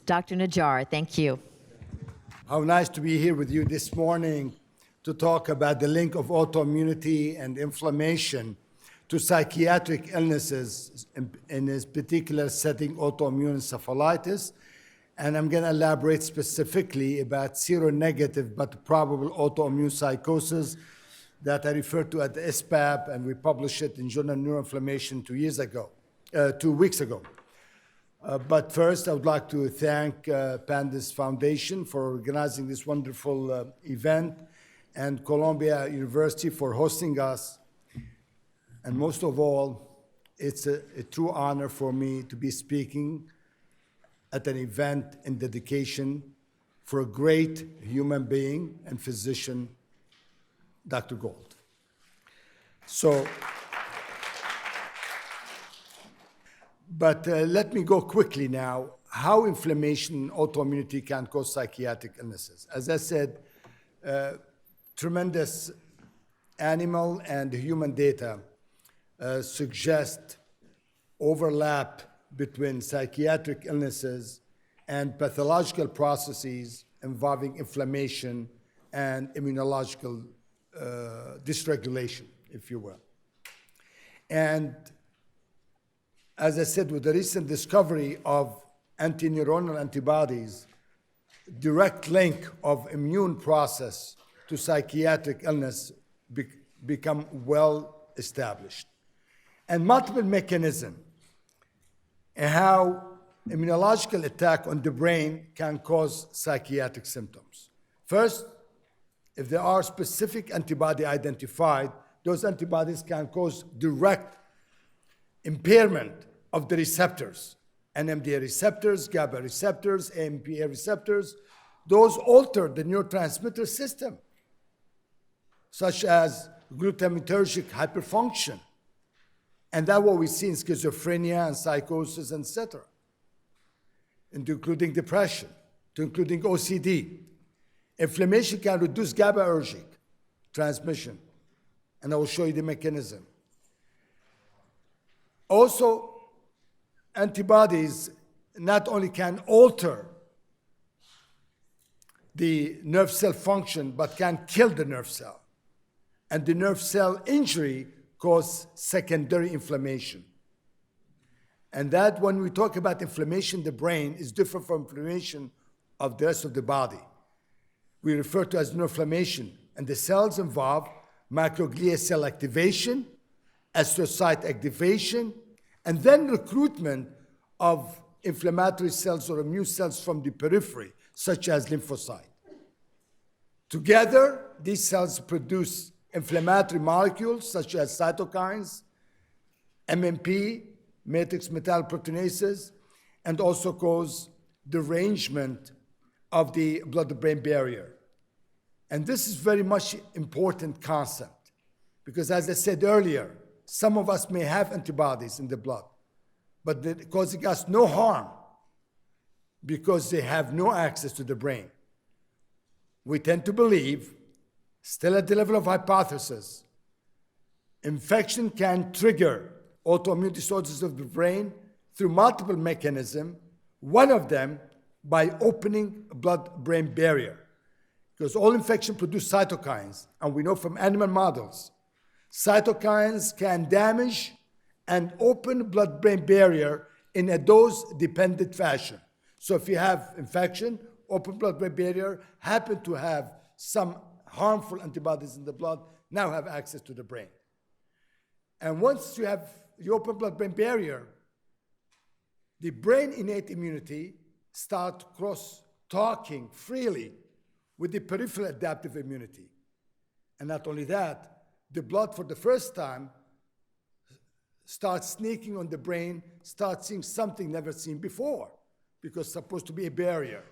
Dr. Najjar, thank you. How nice to be here with you this morning to talk about the link of autoimmunity and inflammation to psychiatric illnesses, in this particular setting, autoimmune encephalitis. And I'm going to elaborate specifically about seronegative but probable autoimmune psychosis that I referred to at the SPAP, and we published it in Journal Neuroinflammation 2 weeks ago. But first, I would like to thank PANDAS Foundation for organizing this wonderful event, and Columbia University for hosting us. And most of all, it's a true honor for me to be speaking at an event in dedication for a great human being and physician, Dr. Gold. But let me go quickly now, how inflammation and autoimmunity can cause psychiatric illnesses. As I said, tremendous animal and human data suggest overlap between psychiatric illnesses and pathological processes involving inflammation and immunological dysregulation, if you will. And as I said, with the recent discovery of anti-neuronal antibodies, direct link of immune process to psychiatric illness become well established. And multiple mechanisms and how immunological attack on the brain can cause psychiatric symptoms. First, if there are specific antibody identified, those antibodies can cause direct impairment of the receptors, NMDA receptors, GABA receptors, AMPA receptors. Those alter the neurotransmitter system, such as glutamatergic hyperfunction. And that's what we see in schizophrenia and psychosis, etc., including depression, including OCD. Inflammation can reduce GABAergic transmission, and I will show you the mechanism. Also, antibodies not only can alter the nerve cell function, but can kill the nerve cell. And the nerve cell injury causes secondary inflammation. And that, when we talk about inflammation in the brain, is different from inflammation of the rest of the body. We refer to as neuroinflammation, and the cells involve microglia cell activation, astrocyte activation, and then recruitment of inflammatory cells or immune cells from the periphery, such as lymphocyte. Together, these cells produce inflammatory molecules such as cytokines, MMP, matrix metalloproteinases, and also cause derangement of the blood-brain barrier. And this is very much important concept because, as I said earlier, some of us may have antibodies in the blood, but they're causing us no harm because they have no access to the brain. We tend to believe, still at the level of hypothesis, infection can trigger autoimmune disorders of the brain through multiple mechanisms, one of them by opening a blood-brain barrier. Because all infections produce cytokines, and we know from animal models, cytokines can damage and open blood-brain barrier in a dose-dependent fashion. So if you have infection, open blood-brain barrier, happen to have some harmful antibodies in the blood, now have access to the brain. And once you have the open blood-brain barrier, the brain innate immunity start cross-talking freely with the peripheral adaptive immunity. And not only that, the blood for the first time starts sneaking on the brain, starts seeing something never seen before, because it's supposed to be a barrier.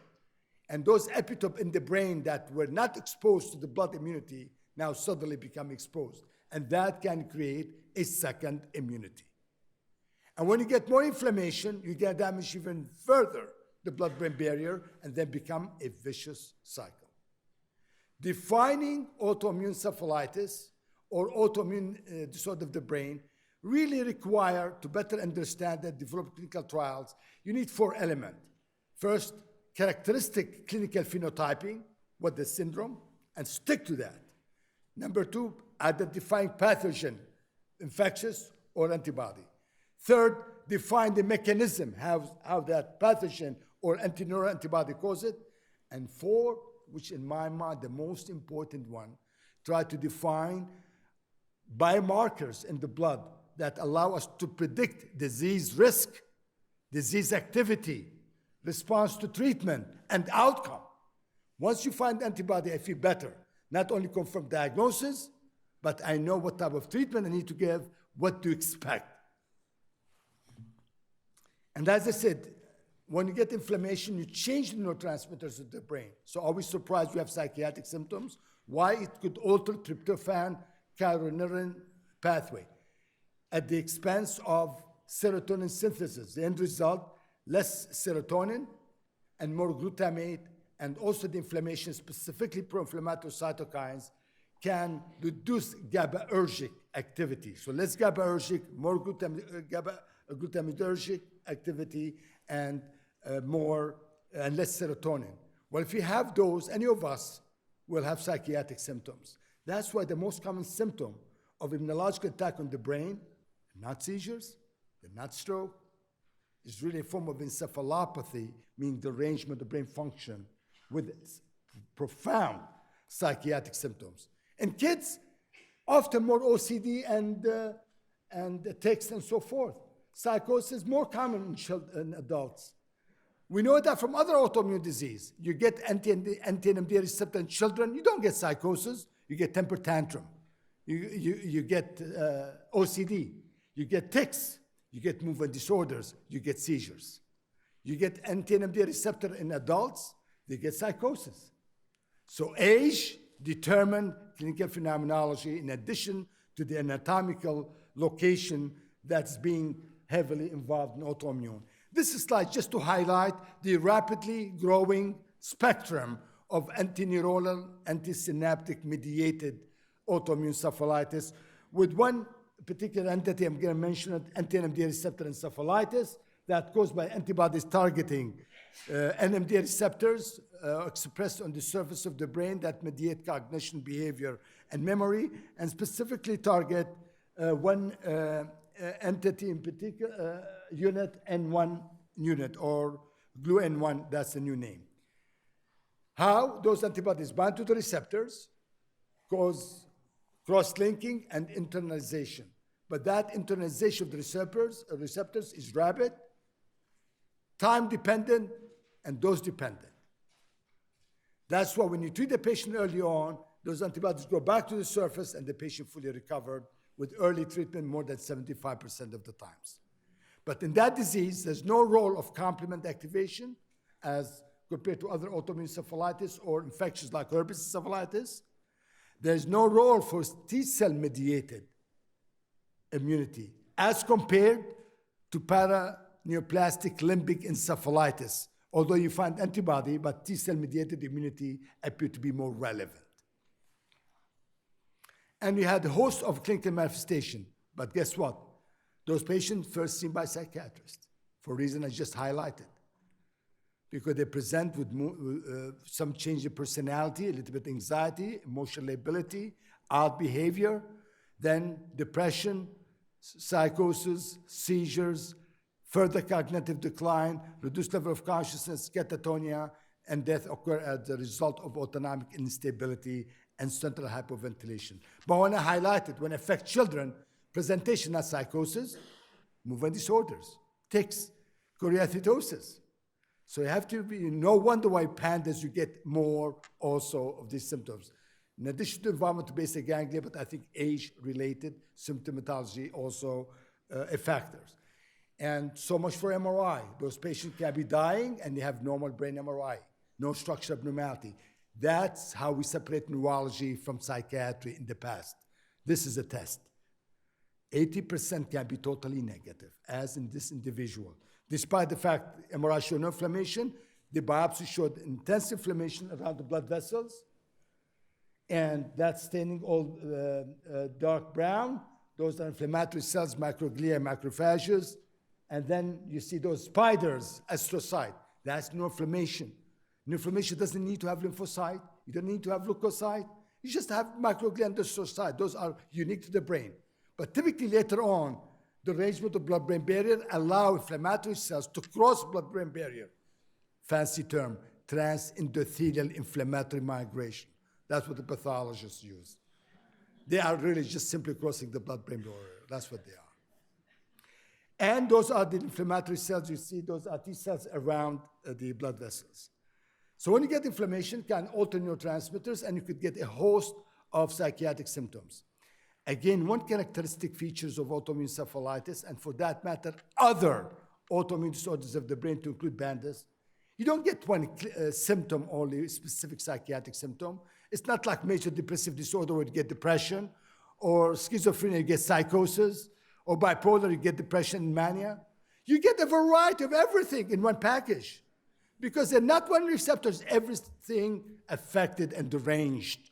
And those epitopes in the brain that were not exposed to the blood immunity now suddenly become exposed. And that can create a second immunity. And when you get more inflammation, you get damage even further the blood-brain barrier and then become a vicious cycle. Defining autoimmune encephalitis or autoimmune disorder of the brain really require, to better understand and develop clinical trials, you need 4 elements. First, characteristic clinical phenotyping, what the syndrome, and stick to that. Number two, identifying pathogen, infectious or antibody. Third, define the mechanism, how that pathogen or antineural antibody cause it. And four, which in my mind, the most important one, try to define biomarkers in the blood that allow us to predict disease risk, disease activity, response to treatment, and outcome. Once you find antibody, I feel better. Not only confirm diagnosis, but I know what type of treatment I need to give, what to expect. And as I said, when you get inflammation, you change the neurotransmitters of the brain. So are we surprised we have psychiatric symptoms? Why? It could alter tryptophan, kynurenine pathway at the expense of serotonin synthesis. The end result, less serotonin and more glutamate, and also the inflammation, specifically pro-inflammatory cytokines, can reduce GABAergic activity. So less GABAergic, more glutamatergic activity, and less serotonin. Well, if you have those, any of us will have psychiatric symptoms. That's why the most common symptom of immunological attack on the brain, not seizures, they're not stroke, is really a form of encephalopathy, meaning derangement of the brain function with profound psychiatric symptoms. In kids, often more OCD and tics and so forth. Psychosis more common in children and adults. We know that from other autoimmune disease. You get anti-NMDA receptor in children, you don't get psychosis, you get temper tantrum. You get OCD, you get tics, you get movement disorders, you get seizures. You get anti-NMDA receptor in adults, they get psychosis. So age determined clinical phenomenology in addition to the anatomical location that's being heavily involved in autoimmune. This is slide just to highlight the rapidly growing spectrum of antineuronal, antisynaptic mediated autoimmune encephalitis, with one particular entity I'm going to mention it, anti-NMDA receptor encephalitis, that caused by antibodies targeting NMDA receptors expressed on the surface of the brain that mediate cognition, behavior, and memory, and specifically target one entity in particular, unit N1 unit, or GLU-N1, that's the new name. How those antibodies bind to the receptors cause cross-linking and internalization. But that internalization of the receptors is rapid, time-dependent, and dose-dependent. That's why when you treat the patient early on, those antibodies go back to the surface and the patient fully recovered with early treatment more than 75% of the times. But in that disease, there's no role of complement activation as compared to other autoimmune encephalitis or infections like herpes encephalitis. There's no role for T-cell mediated immunity as compared to paraneoplastic limbic encephalitis, although you find antibody, but T-cell mediated immunity appear to be more relevant. And we had a host of clinical manifestation, but guess what? Those patients first seen by psychiatrists for reason I just highlighted, because they present with some change in personality, a little bit anxiety, emotional lability, odd behavior, then depression, psychosis, seizures, further cognitive decline, reduced level of consciousness, catatonia, and death occur as a result of autonomic instability and central hypoventilation. But when I highlight it, when it affects children, presentation not psychosis, movement disorders, tics, choreoathetosis. So you have to be, no wonder why PANDAS, you get more also of these symptoms. In addition to environmental basic ganglia, but I think age-related symptomatology also a factor. And so much for MRI. Those patients can be dying and they have normal brain MRI, no structural abnormality. That's how we separate neurology from psychiatry in the past. This is a test. 80% can be totally negative, as in this individual. Despite the fact MRI showed no inflammation, the biopsy showed intense inflammation around the blood vessels, and that's staining all dark brown. Those are inflammatory cells, microglia and macrophages, and then you see those spiders, astrocyte. That's neuroinflammation. Neuroinflammation doesn't need to have lymphocyte. You don't need to have leukocyte. You just have microglia and dendrocyte. Those are unique to the brain. But typically later on, the arrangement of blood-brain barrier allow inflammatory cells to cross blood-brain barrier. Fancy term, transendothelial inflammatory migration. That's what the pathologists use. They are really just simply crossing the blood-brain barrier. That's what they are. And those are the inflammatory cells you see. Those are T cells around the blood vessels. So when you get inflammation, it can alter neurotransmitters, and you could get a host of psychiatric symptoms. Again, one characteristic features of autoimmune encephalitis, and for that matter, other autoimmune disorders of the brain to include PANDAS, you don't get one symptom only, specific psychiatric symptom. It's not like major depressive disorder where you get depression, or schizophrenia, you get psychosis, or bipolar, you get depression and mania. You get a variety of everything in one package because they're not one receptors, everything affected and deranged.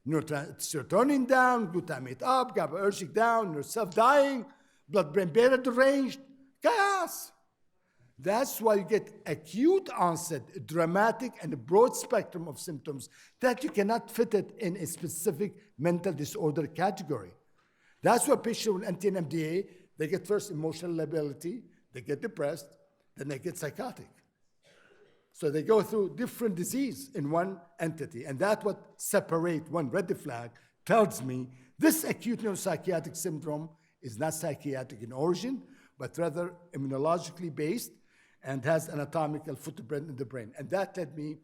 Serotonin down, glutamate up, GABAergic down, self-dying, blood-brain barrier deranged, chaos. That's why you get acute onset, dramatic, and a broad spectrum of symptoms that you cannot fit it in a specific mental disorder category. That's why patients with anti-NMDA, they get first emotional lability, they get depressed, then they get psychotic. So they go through different disease in one entity, and that's what separates one red flag, tells me this acute neuropsychiatric syndrome is not psychiatric in origin, but rather immunologically based and has anatomical footprint in the brain. And that led me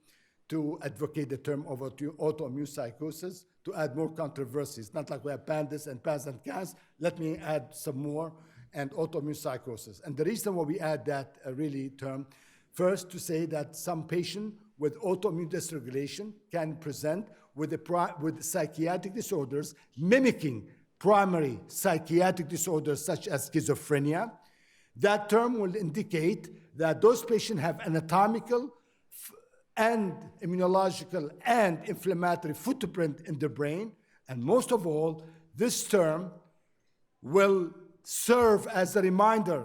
to advocate the term of autoimmune psychosis, to add more controversies. Not like we have PANDAS and PANS and PANS. Let me add some more, and autoimmune psychosis. And the reason why we add that really term, first to say that some patient with autoimmune dysregulation can present with psychiatric disorders mimicking primary psychiatric disorders such as schizophrenia. That term will indicate that those patients have anatomical and immunological and inflammatory footprint in the brain. And most of all, this term will serve as a reminder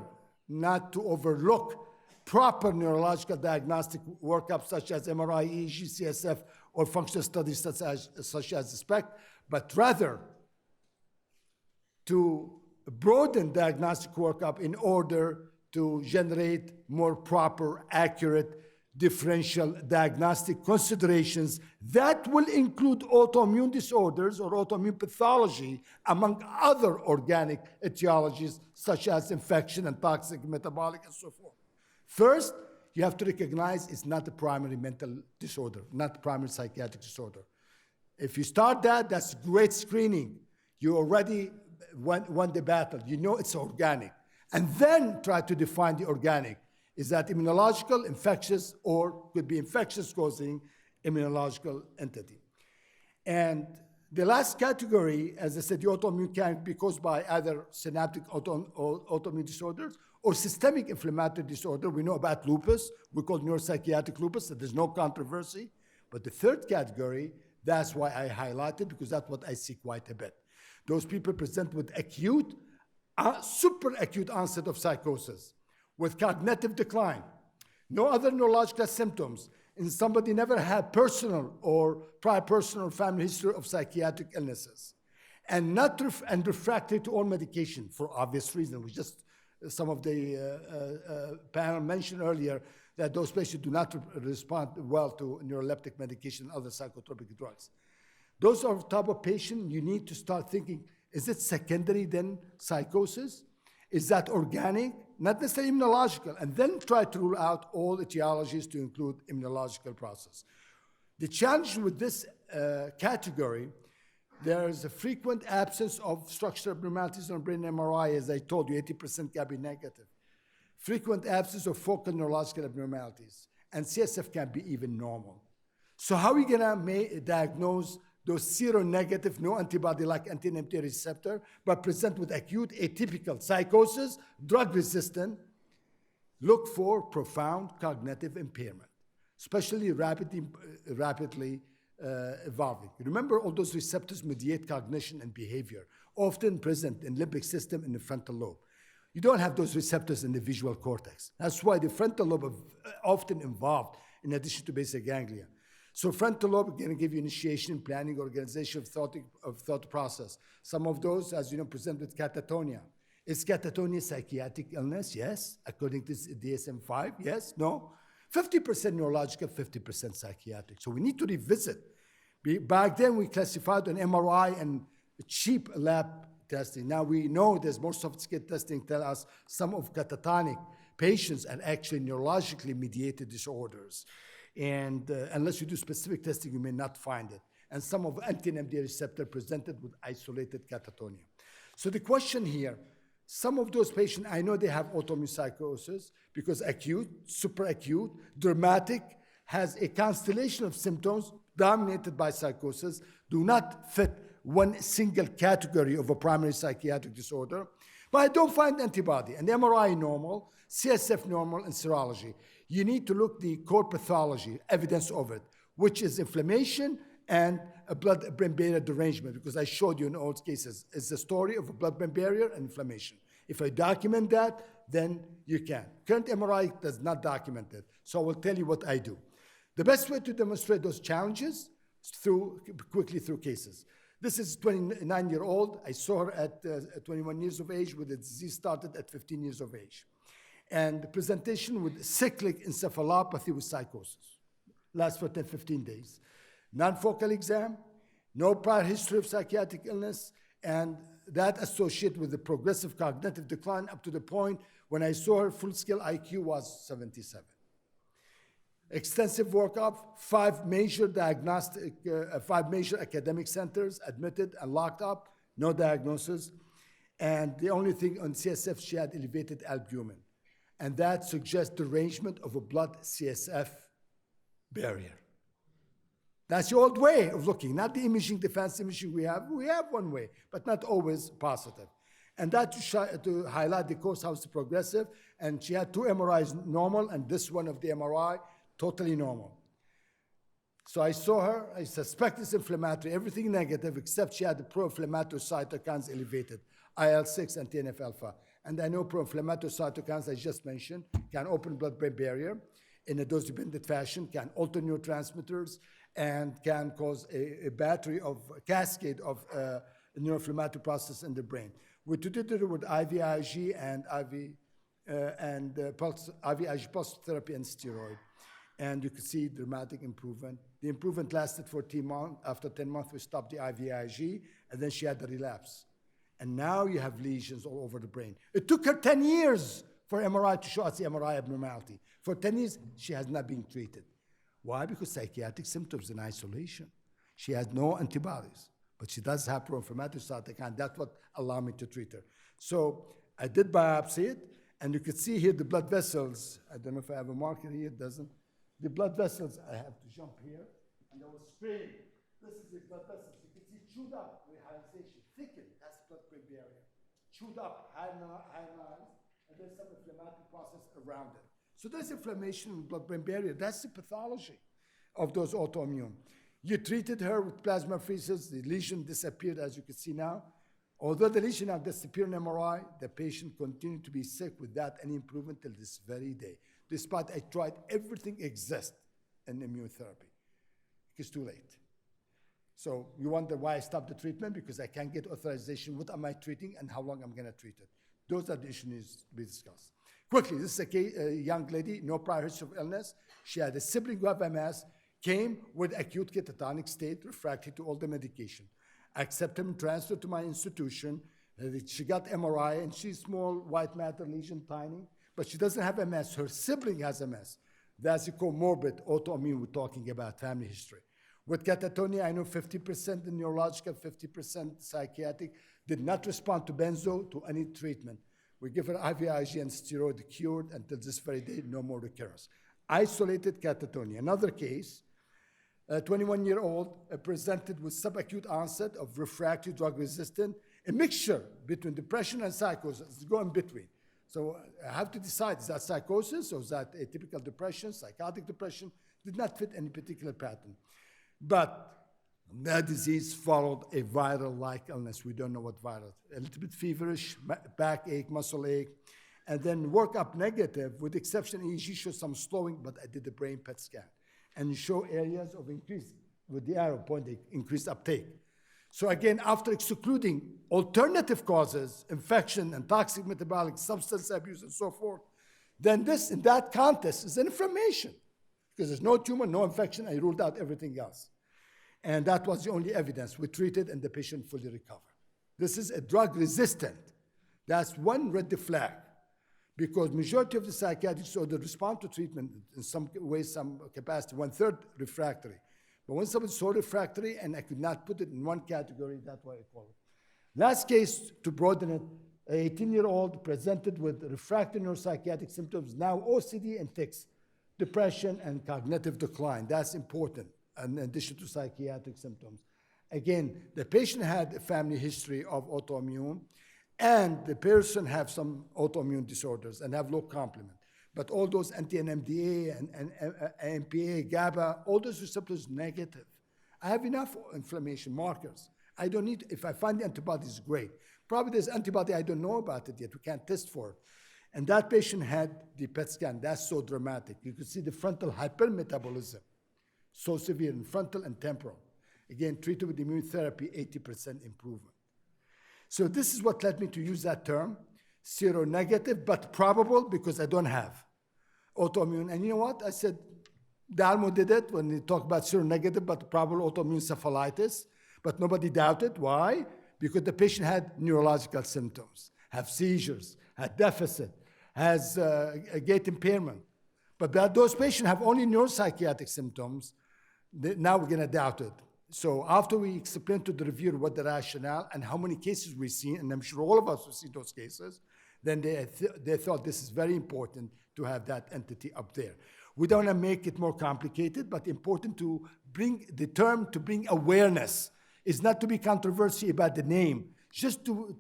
not to overlook proper neurological diagnostic workup such as MRI, EEG, CSF, or functional studies such as SPECT, but rather to broaden diagnostic workup in order to generate more proper, accurate, differential diagnostic considerations that will include autoimmune disorders or autoimmune pathology, among other organic etiologies such as infection and toxic, metabolic, and so forth. First, you have to recognize it's not a primary mental disorder, not a primary psychiatric disorder. If you start that, that's great screening. You already won the battle. You know it's organic. And then try to define the organic. Is that immunological, infectious, or could be infectious causing immunological entity? And the last category, as I said, the autoimmune can be caused by either synaptic autoimmune disorders or systemic inflammatory disorder. We know about lupus. We call neuropsychiatric lupus. So there's no controversy. But the third category, that's why I highlighted, because that's what I see quite a bit. Those people present with acute, super acute onset of psychosis, with cognitive decline, no other neurological symptoms, and somebody never had personal or prior personal family history of psychiatric illnesses, and and refractory to all medication for obvious reasons. We just, some of the panel mentioned earlier that those patients do not respond well to neuroleptic medication and other psychotropic drugs. Those are the type of patient you need to start thinking, is it secondary then psychosis? Is that organic? Not necessarily immunological, and then try to rule out all etiologies to include immunological process. The challenge with this category, there is a frequent absence of structural abnormalities on brain MRI, as I told you, 80% can be negative. Frequent absence of focal neurological abnormalities, and CSF can be even normal. So how are we gonna diagnose those seronegative, no antibody like anti-NMDA receptor, but present with acute atypical psychosis, drug-resistant? Look for profound cognitive impairment, especially rapidly evolving. Remember, all those receptors mediate cognition and behavior, often present in limbic system in the frontal lobe. you don't have those receptors in the visual cortex. That's why the frontal lobe is often involved in addition to basic ganglia. So frontal lobe is going to give you initiation, planning, organization of thought process. Some of those, as you know, present with catatonia. Is catatonia psychiatric illness? Yes. According to DSM-5, yes, no. 50% neurological, 50% psychiatric. So we need to revisit. Back then, we classified on MRI and cheap lab testing. Now we know there's more sophisticated testing tell us some of catatonic patients are actually neurologically mediated disorders. And unless you do specific testing, you may not find it. And some of anti-NMDA receptor presented with isolated catatonia. So the question here, some of those patients, I know they have autoimmune psychosis because acute, super acute, dramatic, has a constellation of symptoms dominated by psychosis, do not fit one single category of a primary psychiatric disorder. But I don't find antibody, and MRI normal, CSF normal, and serology. You need to look the core pathology, evidence of it, which is inflammation and a blood-brain barrier derangement, because I showed you in all cases, it's the story of a blood-brain barrier and inflammation. If I document that, then you can. Current MRI does not document it, so I will tell you what I do. The best way to demonstrate those challenges is quickly through cases. This is 29-year-old. I saw her at 21 years of age with the disease started at 15 years of age. And the presentation with cyclic encephalopathy with psychosis. Lasts for 10, 15 days. Non-focal exam, no prior history of psychiatric illness, and that associated with the progressive cognitive decline up to the point when I saw her full-scale IQ was 77. Extensive workup, 5 major academic centers admitted and locked up, no diagnosis. And the only thing on CSF, she had elevated albumin. And that suggests derangement of a blood CSF barrier. That's the old way of looking, not the imaging, the fancy imaging we have. We have one way, but not always positive. And that to highlight the course, how it's progressive. And she had 2 MRIs normal, and this one of the MRI, totally normal. So I saw her, I suspect it's inflammatory, everything negative, except she had the pro-inflammatory cytokines elevated, IL-6 and TNF-alpha. And I know pro-inflammatory cytokines, I just mentioned, can open blood-brain barrier in a dose-dependent fashion, can alter neurotransmitters, and can cause a cascade of neuroinflammatory process in the brain. We treated her with IVIG and IVIG pulse therapy and steroid. And you could see dramatic improvement. The improvement lasted for 10 months. After 10 months, we stopped the IVIG, and then she had the relapse. And now you have lesions all over the brain. It took her 10 years for MRI to show us the MRI abnormality. For 10 years, she has not been treated. Why? Because psychiatric symptoms in isolation. She has no antibodies, but she does have pro-inflammatory cytokine. That's what allowed me to treat her. So I did biopsy it, and you could see here the blood vessels. I don't know if I have a marker here, it doesn't. The blood vessels, I have to jump here, and I will screen. This is the blood vessels. You can see chewed up, rehydration, thickened. That's the blood-brain barrier. Chewed up, high lines, and there's some inflammatory process around it. So there's inflammation in the blood-brain barrier. That's the pathology of those autoimmune. You treated her with plasmapheresis. The lesion disappeared, as you can see now. Although the lesion now disappeared in MRI, the patient continued to be sick without any improvement till this very day. Despite I tried everything exists in immunotherapy. It's too late. So you wonder why I stopped the treatment? Because I can't get authorization. What am I treating and how long I'm going to treat it? Those are the issues to be discussed. Quickly, this is a young lady, no prior history of illness. She had a sibling who had MS, came with acute catatonic state, refractory to all the medication. I accepted him, transferred to my institution. She got MRI, and she's small, white matter lesion, tiny, but she doesn't have MS. Her sibling has MS. That's a comorbid autoimmune we're talking about, family history. With catatonia, I know 50% in neurological, 50% psychiatric, did not respond to benzo, to any treatment. We give her IVIG and steroid, cured until this very day, no more recurrence. Isolated catatonia. Another case, a 21-year-old presented with subacute onset of refractory drug-resistant, a mixture between depression and psychosis, go in between. So I have to decide, is that psychosis or is that atypical depression, psychotic depression? Did not fit any particular pattern. But That disease followed a viral-like illness. We don't know what virus. A little bit feverish, backache, muscle ache, and then workup negative, with the exception EEG shows some slowing, but I did the brain PET scan. And you show areas of increase, with the arrow pointing, increased uptake. So again, after excluding alternative causes, infection and toxic metabolic substance abuse and so forth, then this, in that context, is an inflammation. Because there's no tumor, no infection, I ruled out everything else. And that was the only evidence. We treated and the patient fully recovered. This is a drug resistant. That's one red flag, because majority of the psychiatric disorders respond to treatment in some way, some capacity, 1/3 refractory. But when somebody's so refractory, and I could not put it in one category, that's why I call it. Last case, to broaden it, an 18-year-old presented with refractory neuropsychiatric symptoms, now OCD and tics, depression and cognitive decline. That's important, in addition to psychiatric symptoms. Again, the patient had a family history of autoimmune, and the person have some autoimmune disorders and have low complement. But all those anti-NMDA and AMPA, GABA, all those receptors negative. I have enough inflammation markers. I don't need, if I find the antibodies, great. Probably there's antibody, I don't know about it yet, we can't test for it. And that patient had the PET scan, that's so dramatic. You could see the frontal hypermetabolism, so severe in frontal and temporal. Again, treated with immunotherapy, 80% improvement. So this is what led me to use that term, seronegative, but probable, because I don't have autoimmune. And you know what? I said, Dalmo did it when he talked about seronegative, but probable autoimmune encephalitis, but nobody doubted. Why? Because the patient had neurological symptoms, have seizures, had deficit, has a gait impairment. But those patients have only neuropsychiatric symptoms. Now we're gonna doubt it. So after we explained to the reviewer what the rationale and how many cases we've seen, and I'm sure all of us have seen those cases, then they thought this is very important to have that entity up there. We don't want to make it more complicated, but important to bring the term, to bring awareness. It's not to be controversial about the name, just to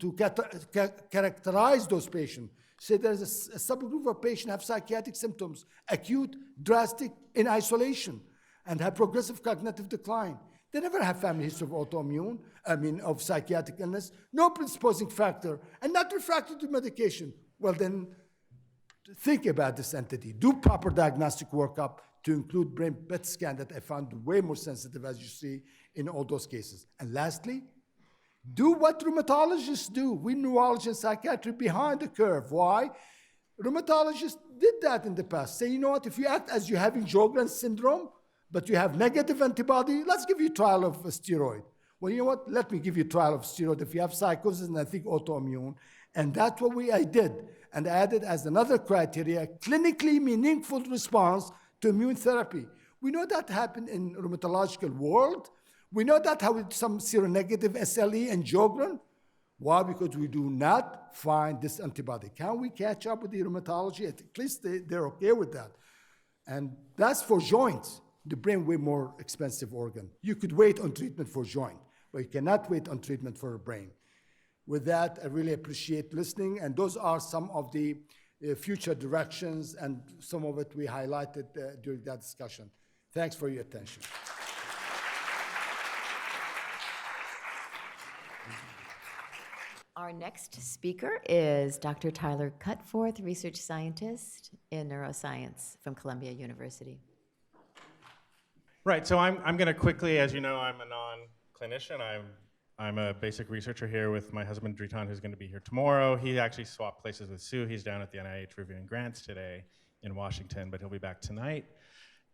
characterize those patients. Say there's a subgroup of patients have psychiatric symptoms, acute, drastic, in isolation, and have progressive cognitive decline. They never have family history of autoimmune, of psychiatric illness, no predisposing factor, and not refractory to medication. Well, then think about this entity. Do proper diagnostic workup to include brain PET scan that I found way more sensitive, as you see, in all those cases. And lastly, do what rheumatologists do. We neurology and psychiatry behind the curve. Why? Rheumatologists did that in the past. Say, you know what, if you act as you're having Sjogren's syndrome, but you have negative antibody, let's give you a trial of a steroid. Well, you know what? Let me give you a trial of steroid if you have psychosis and I think autoimmune. And that's what I did. And I added as another criteria, clinically meaningful response to immune therapy. We know that happened in rheumatological world. We know that how with some seronegative SLE and Sjogren. Why? Because we do not find this antibody. Can we catch up with the rheumatology? At least they're okay with that. And that's for joints. The brain, way more expensive organ. You could wait on treatment for joint, but you cannot wait on treatment for a brain. With that, I really appreciate listening, and those are some of the future directions, and some of it we highlighted during that discussion. Thanks for your attention. Our next speaker is Dr. Tyler Cutforth, research scientist in neuroscience from Columbia University. Right, so I'm going to quickly, as you know, I'm a non-clinician. I'm a basic researcher here with my husband, Dritan, who's going to be here tomorrow. He actually swapped places with Sue. He's down at the NIH reviewing grants today in Washington, but he'll be back tonight.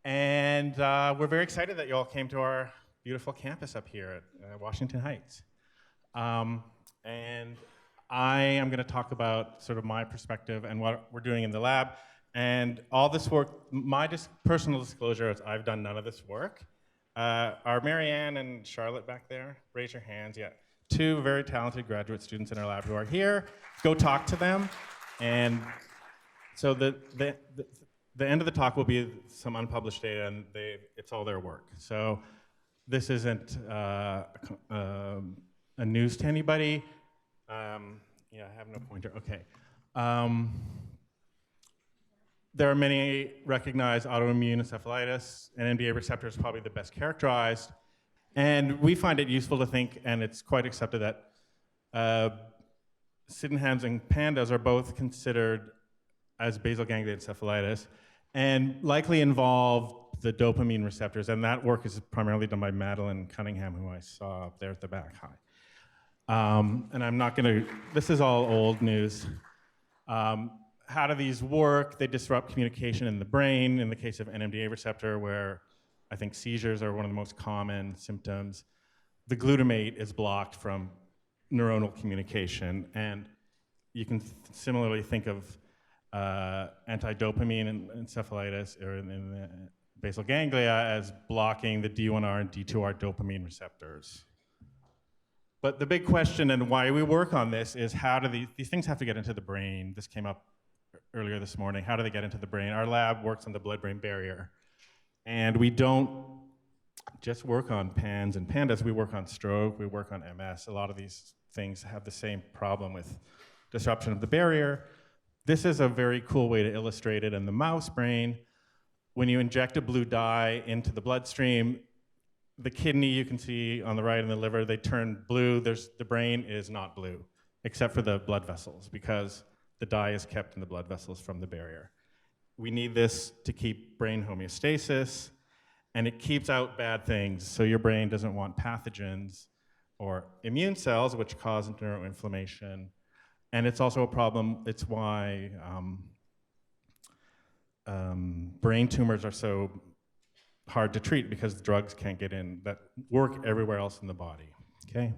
And we're very excited that you all came to our beautiful campus up here at Washington Heights. And I am going to talk about sort of my perspective and what we're doing in the lab. And all this work, my personal disclosure is I've done none of this work. Are Marianne and Charlotte back there? Raise your hands, yeah. Two very talented graduate students in our lab who are here. Go talk to them. And so the end of the talk will be some unpublished data, and it's all their work. So this isn't a news to anybody. Yeah, I have no pointer, okay. There are many recognized autoimmune encephalitis, and NMDA receptor is probably the best characterized. And we find it useful to think, and it's quite accepted, that Sydenham's and PANDAS are both considered as basal ganglia encephalitis and likely involve the dopamine receptors, and that work is primarily done by Madeline Cunningham, who I saw up there at the back. Hi. And I'm not going to, this is all old news. How do these work? They disrupt communication in the brain, in the case of NMDA receptor, where I think seizures are one of the most common symptoms. The glutamate is blocked from neuronal communication, and you can similarly think of anti-dopamine encephalitis or in the basal ganglia as blocking the D1R and D2R dopamine receptors. But the big question and why we work on this is how do these things have to get into the brain? This came up earlier this morning. How do they get into the brain? Our lab works on the blood-brain barrier. And we don't just work on PANS and PANDAS. We work on stroke. We work on MS. A lot of these things have the same problem with disruption of the barrier. This is a very cool way to illustrate it in the mouse brain. When you inject a blue dye into the bloodstream, the kidney you can see on the right and the liver, they turn blue. The brain is not blue, except for the blood vessels, because the dye is kept in the blood vessels from the barrier. We need this to keep brain homeostasis, and it keeps out bad things. So your brain doesn't want pathogens or immune cells, which cause neuroinflammation. And it's also a problem. It's why brain tumors are so hard to treat, because the drugs can't get in that work everywhere else in the body, okay?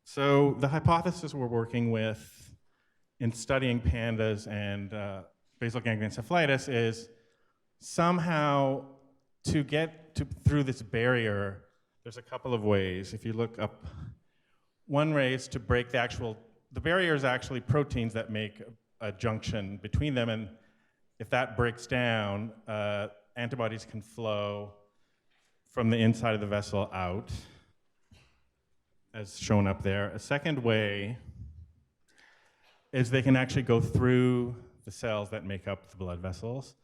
So the hypothesis we're working with in studying PANDAS and basal ganglia encephalitis is somehow to get through this barrier, there's a couple of ways. If you look up, one way is to break the barrier is actually proteins that make a junction between them, and if that breaks down, antibodies can flow from the inside of the vessel out, as shown up there. A second way is they can actually go through the cells that make up the blood vessels,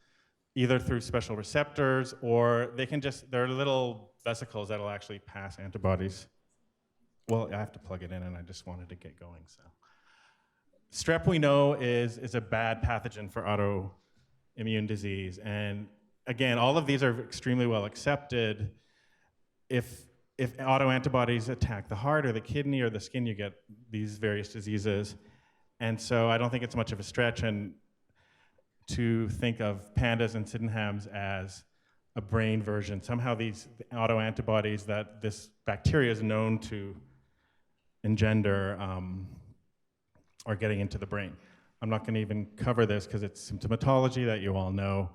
either through special receptors, or they can there are little vesicles that'll actually pass antibodies. Well, I have to plug it in, and I just wanted to get going, so. Strep, we know, is a bad pathogen for autoimmune disease, and again, all of these are extremely well accepted. If autoantibodies attack the heart or the kidney or the skin, you get these various diseases. And so I don't think it's much of a stretch to think of PANDAS and Sydenham's as a brain version. Somehow these autoantibodies that this bacteria is known to engender are getting into the brain. I'm not going to even cover this because it's symptomatology that you all know.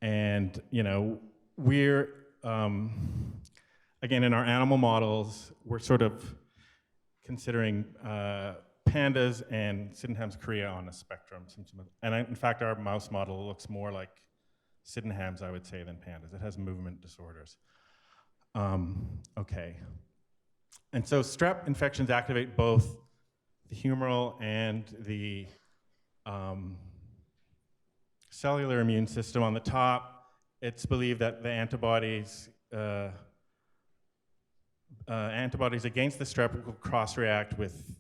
And we're, again, in our animal models, we're sort of considering PANDAS and Sydenham's chorea on a spectrum. And in fact, our mouse model looks more like Sydenham's, I would say, than PANDAS. It has movement disorders. Okay. And so strep infections activate both the humoral and the cellular immune system. On the top, it's believed that the antibodies against the strep will cross-react with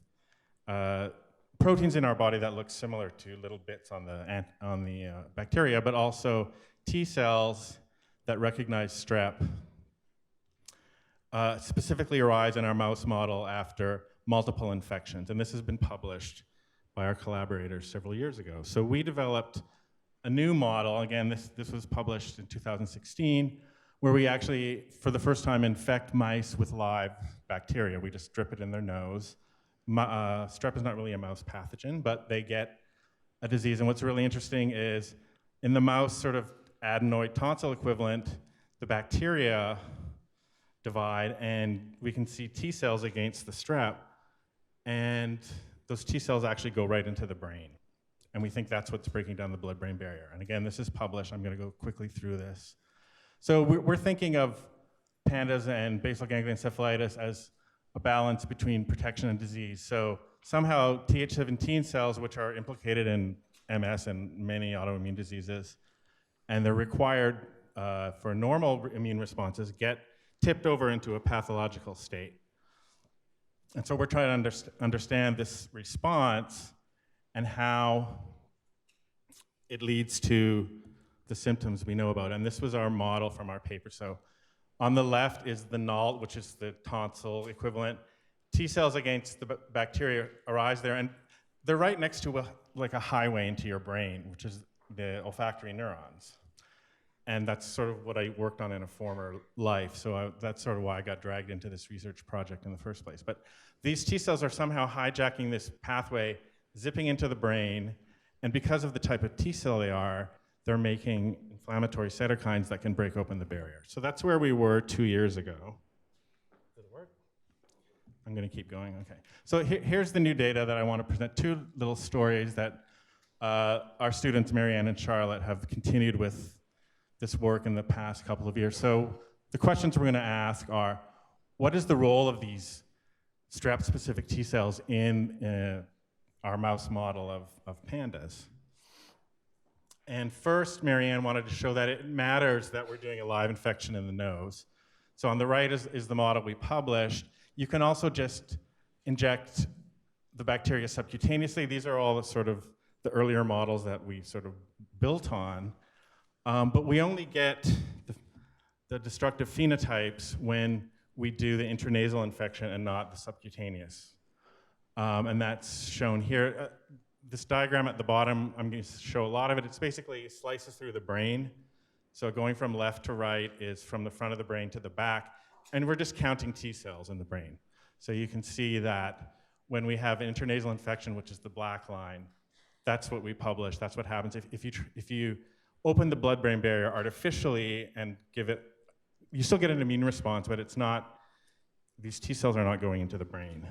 proteins in our body that look similar to little bits on the bacteria, but also T cells that recognize strep specifically arise in our mouse model after multiple infections. And this has been published by our collaborators several years ago. So we developed a new model. Again, this was published in 2016, where we actually, for the first time, infect mice with live bacteria. We just drip it in their nose. Strep is not really a mouse pathogen, but they get a disease. And what's really interesting is in the mouse sort of adenoid tonsil equivalent, the bacteria divide, and we can see T cells against the strep, and those T cells actually go right into the brain. And we think that's what's breaking down the blood-brain barrier. And again, this is published. I'm going to go quickly through this. So we're thinking of PANDAS and basal ganglia encephalitis as a balance between protection and disease. So somehow Th17 cells, which are implicated in MS and many autoimmune diseases, and they're required for normal immune responses, get tipped over into a pathological state. And so we're trying to understand this response and how it leads to the symptoms we know about. And this was our model from our paper. So on the left is the null, which is the tonsil equivalent. T cells against the bacteria arise there, and they're right next to like a highway into your brain, which is the olfactory neurons. And that's sort of what I worked on in a former life, so that's sort of why I got dragged into this research project in the first place. But these T cells are somehow hijacking this pathway, zipping into the brain, and because of the type of T cell they are, they're making inflammatory cytokines that can break open the barrier. So that's where we were 2 years ago. Did it work? I'm going to keep going, okay. So here's the new data that I want to present. Two little stories that our students, Marianne and Charlotte, have continued with this work in the past couple of years. So the questions we're going to ask are, what is the role of these strep-specific T cells in our mouse model of pandas? And first, Marianne wanted to show that it matters that we're doing a live infection in the nose. So on the right is the model we published. You can also just inject the bacteria subcutaneously. These are all the earlier models that we sort of built on. But we only get the destructive phenotypes when we do the intranasal infection and not the subcutaneous. And that's shown here. This diagram at the bottom, I'm going to show a lot of it. It's basically slices through the brain. So going from left to right is from the front of the brain to the back. And we're just counting T cells in the brain. So you can see that when we have intranasal infection, which is the black line, that's what we publish. That's what happens if you open the blood-brain barrier artificially and give it, you still get an immune response, but it's not, these T cells are not going into the brain.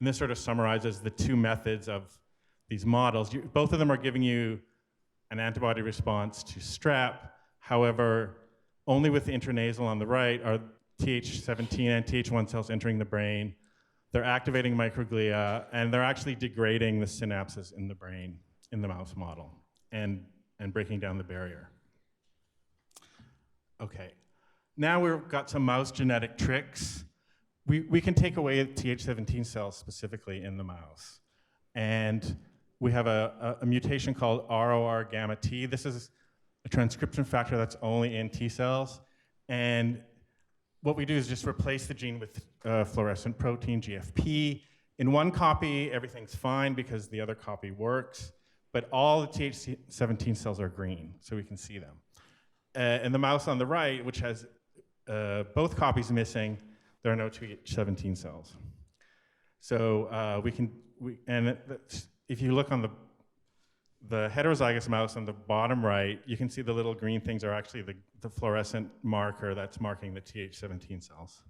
And this sort of summarizes the two methods of these models. Both of them are giving you an antibody response to strep. However, only with the intranasal on the right are Th17 and Th1 cells entering the brain. They're activating microglia, and they're actually degrading the synapses in the brain in the mouse model and breaking down the barrier. Okay, now we've got some mouse genetic tricks. We can take away Th17 cells specifically in the mouse. And we have a mutation called ROR gamma T. This is a transcription factor that's only in T cells. And what we do is just replace the gene with fluorescent protein, GFP. In one copy, everything's fine because the other copy works. But all the Th17 cells are green, so we can see them. And the mouse on the right, which has both copies missing, there are no Th17 cells. So if you look on the heterozygous mouse on the bottom right, you can see the little green things are actually the fluorescent marker that's marking the Th17 cells.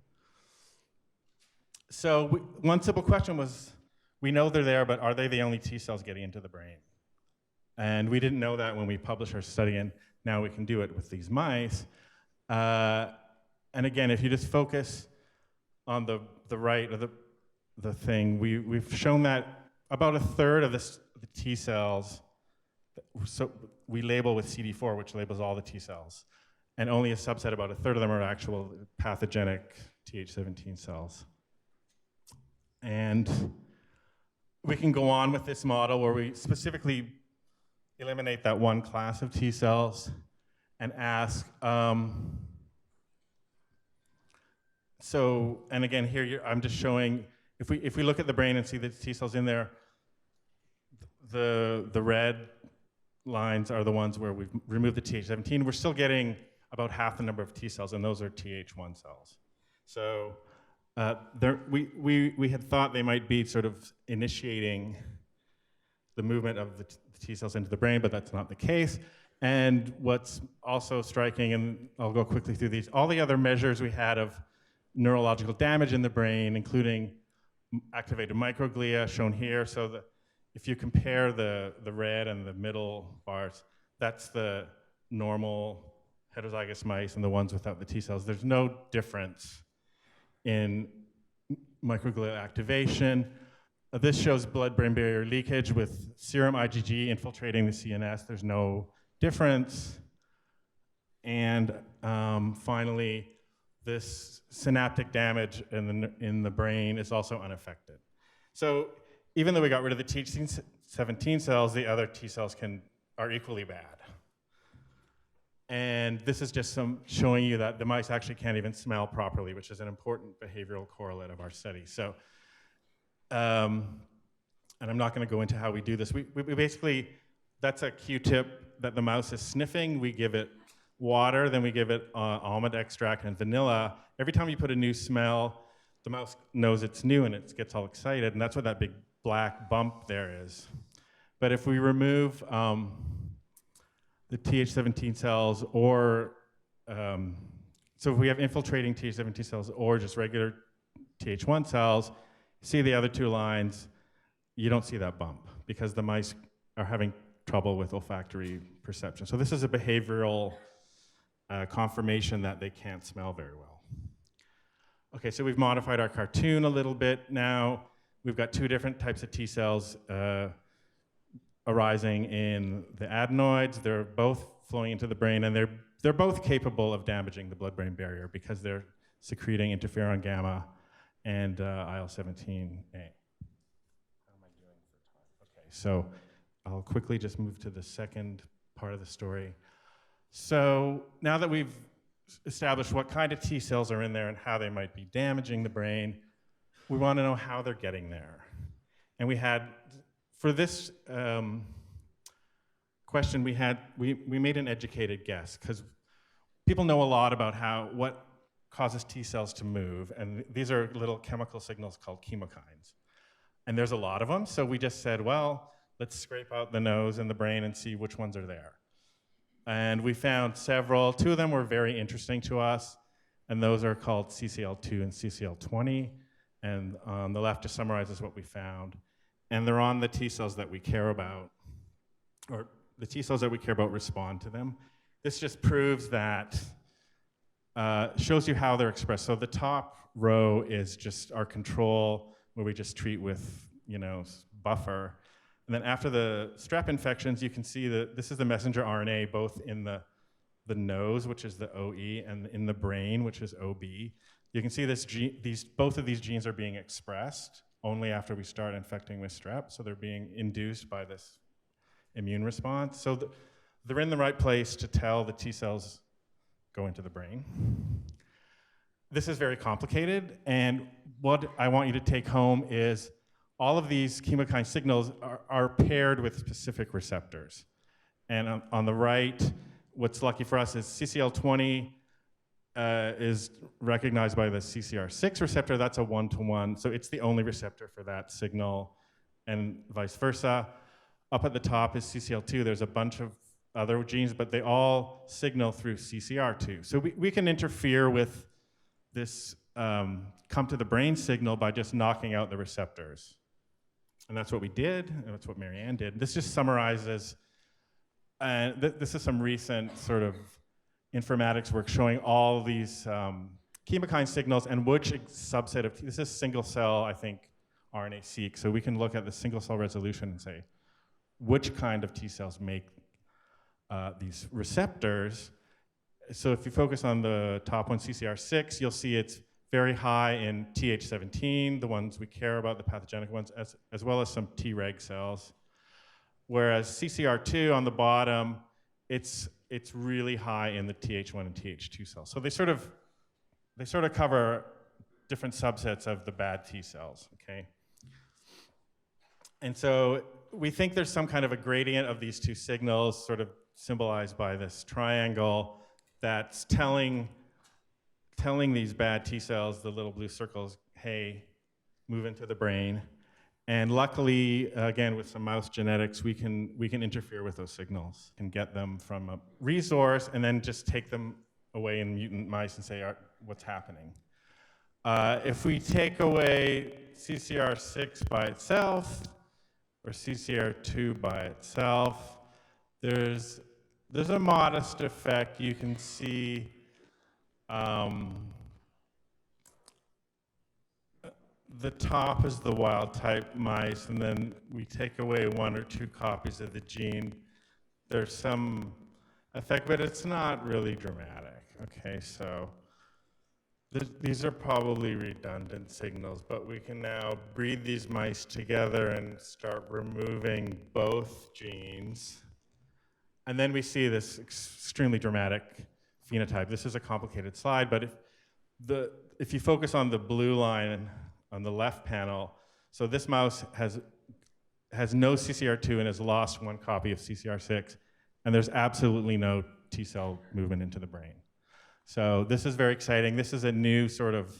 So one simple question was, we know they're there, but are they the only T cells getting into the brain? And we didn't know that when we published our study, and now we can do it with these mice. And again, if you just focus on the right of the thing, we've shown that about a third of the T cells, so we label with CD4, which labels all the T cells, and only a subset, about a third of them, are actual pathogenic Th17 cells. And we can go on with this model where we specifically eliminate that one class of T cells and ask, and again, here I'm just showing, if we look at the brain and see the T cells in there, the red lines are the ones where we've removed the Th17. We're still getting about half the number of T cells, and those are Th1 cells. So we had thought they might be sort of initiating the movement of the T cells into the brain, but that's not the case. And what's also striking, and I'll go quickly through these, all the other measures we had of neurological damage in the brain, including activated microglia shown here. So if you compare the red and the middle bars, that's the normal heterozygous mice and the ones without the T cells. There's no difference in microglia activation. This shows blood-brain barrier leakage with serum IgG infiltrating the CNS. There's no difference. And finally, this synaptic damage in the brain is also unaffected. So even though we got rid of the Th17 cells, the other T cells are equally bad. And this is just showing you that the mice actually can't even smell properly, which is an important behavioral correlate of our study. So, and I'm not going to go into how we do this. We basically, that's a Q-tip that the mouse is sniffing. We give it water, then we give it almond extract and vanilla. Every time you put a new smell, the mouse knows it's new and it gets all excited, and that's what that big black bump there is. But if we remove the Th17 cells, or so if we have infiltrating Th17 cells or just regular Th1 cells, see the other two lines, you don't see that bump because the mice are having trouble with olfactory perception. So this is a behavioral confirmation that they can't smell very well. Okay, so we've modified our cartoon a little bit now. We've got two different types of T cells arising in the adenoids. They're both flowing into the brain, and they're both capable of damaging the blood-brain barrier because they're secreting interferon gamma and IL-17A. How am I doing for time? Okay, so I'll quickly just move to the second part of the story. So now that we've established what kind of T cells are in there and how they might be damaging the brain, we want to know how they're getting there. And we had, for this question, we made an educated guess, because people know a lot about what causes T cells to move, and these are little chemical signals called chemokines. And there's a lot of them, so we just said, well, let's scrape out the nose and the brain and see which ones are there. And we found several. Two of them were very interesting to us, and those are called CCL2 and CCL20. And on the left just summarizes what we found. And they're on the T cells that we care about, or the T cells that we care about respond to them. This just proves that, shows you how they're expressed. So the top row is just our control, where we just treat with, buffer. And then after the strep infections, you can see that this is the messenger RNA, both in the nose, which is the OE, and in the brain, which is OB. You can see both of these genes are being expressed only after we start infecting with strep, so they're being induced by this immune response. So they're in the right place to tell the T cells go into the brain. This is very complicated, and what I want you to take home is all of these chemokine signals are paired with specific receptors. And on the right, what's lucky for us is CCL20 is recognized by the CCR6 receptor. That's a 1-to-1, so it's the only receptor for that signal, and vice versa. Up at the top is CCL2. There's a bunch of other genes, but they all signal through CCR2. So we can interfere with this come to the brain signal by just knocking out the receptors. And that's what we did, and that's what Marianne did. This just summarizes, this is some recent sort of informatics work showing all these chemokine signals and which subset of, this is single cell, I think, RNA-seq. So we can look at the single cell resolution and say, which kind of T cells make these receptors. So if you focus on the top one, CCR6, you'll see it's very high in Th17, the ones we care about, the pathogenic ones, as well as some Treg cells. Whereas CCR2 on the bottom, it's really high in the Th1 and Th2 cells. So they sort of cover different subsets of the bad T cells, okay? And so we think there's some kind of a gradient of these two signals, sort of symbolized by this triangle, that's telling these bad T cells, the little blue circles, hey, move into the brain. And luckily, again, with some mouse genetics, we can interfere with those signals and get them from a resource and then just take them away in mutant mice and say, what's happening? If we take away CCR6 by itself, or CCR2 by itself, there's a modest effect. You can see the top is the wild type mice, and then we take away 1 or 2 copies of the gene. There's some effect, but it's not really dramatic. Okay, so These are probably redundant signals, but we can now breed these mice together and start removing both genes. And then we see this extremely dramatic phenotype. This is a complicated slide, but if you focus on the blue line on the left panel, so this mouse has no CCR2 and has lost one copy of CCR6, and there's absolutely no T cell movement into the brain. So this is very exciting. This is a new sort of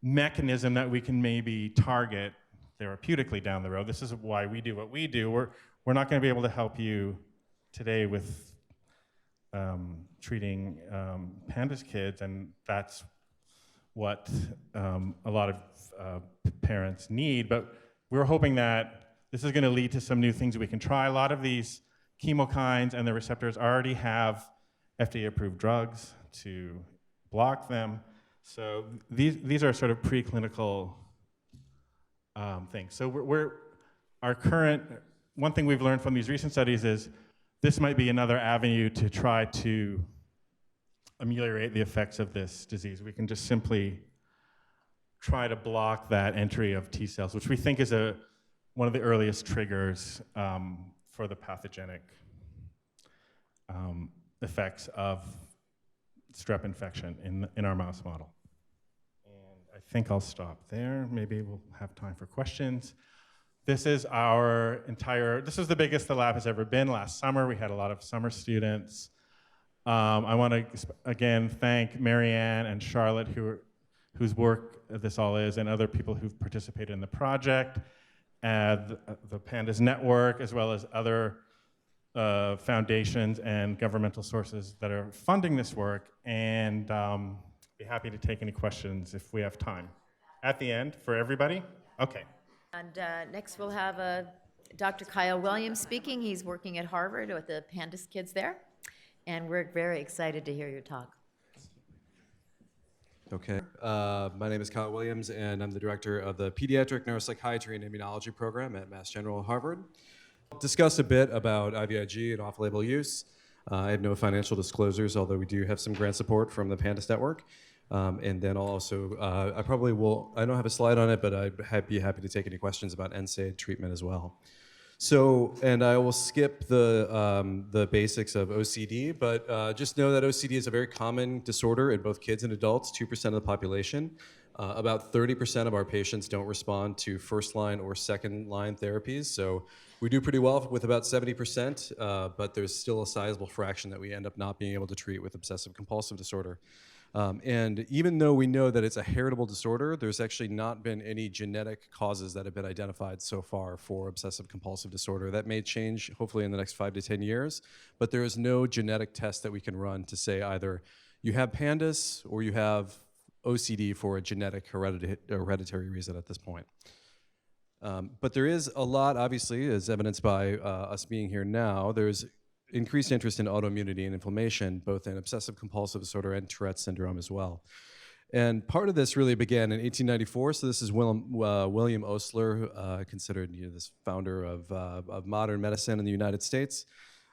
mechanism that we can maybe target therapeutically down the road. This is why we do what we do. We're not going to be able to help you today with treating PANDAS kids, and that's what a lot of parents need. But we're hoping that this is going to lead to some new things we can try. A lot of these chemokines and the receptors already have FDA-approved drugs to block them. So these are sort of preclinical things. So our current, one thing we've learned from these recent studies is this might be another avenue to try to ameliorate the effects of this disease. We can just simply try to block that entry of T cells, which we think is one of the earliest triggers for the pathogenic effects of strep infection in our mouse model. And I think I'll stop there. Maybe we'll have time for questions. This is this is the biggest the lab has ever been. Last summer, we had a lot of summer students. I want to, again, thank Marianne and Charlotte, whose work this all is, and other people who've participated in the project, and the PANDAS Network, as well as other foundations and governmental sources that are funding this work, and be happy to take any questions if we have time. At the end, for everybody? Okay. And next we'll have Dr. Kyle Williams speaking. He's working at Harvard with the PANDAS kids there, and we're very excited to hear your talk. Okay. My name is Kyle Williams, and I'm the director of the Pediatric Neuropsychiatry and Immunology program at Mass General Harvard. I'll discuss a bit about IVIG and off-label use. I have no financial disclosures, although we do have some grant support from the PANDAS Network. And then I'll also, I don't have a slide on it, but I'd be happy to take any questions about NSAID treatment as well. So, and I will skip the basics of OCD, but just know that OCD is a very common disorder in both kids and adults, 2% of the population. About 30% of our patients don't respond to first-line or second-line therapies, so we do pretty well with about 70%, but there's still a sizable fraction that we end up not being able to treat with obsessive-compulsive disorder. And even though we know that it's a heritable disorder, there's actually not been any genetic causes that have been identified so far for obsessive-compulsive disorder. That may change, hopefully, in the next 5 to 10 years, but there is no genetic test that we can run to say either you have PANDAS or you have OCD for a genetic hereditary reason at this point. But there is a lot, obviously, as evidenced by us being here now. There's increased interest in autoimmunity and inflammation, both in obsessive-compulsive disorder and Tourette's syndrome as well. And part of this really began in 1894. So this is William Osler, considered this founder of modern medicine in the United States.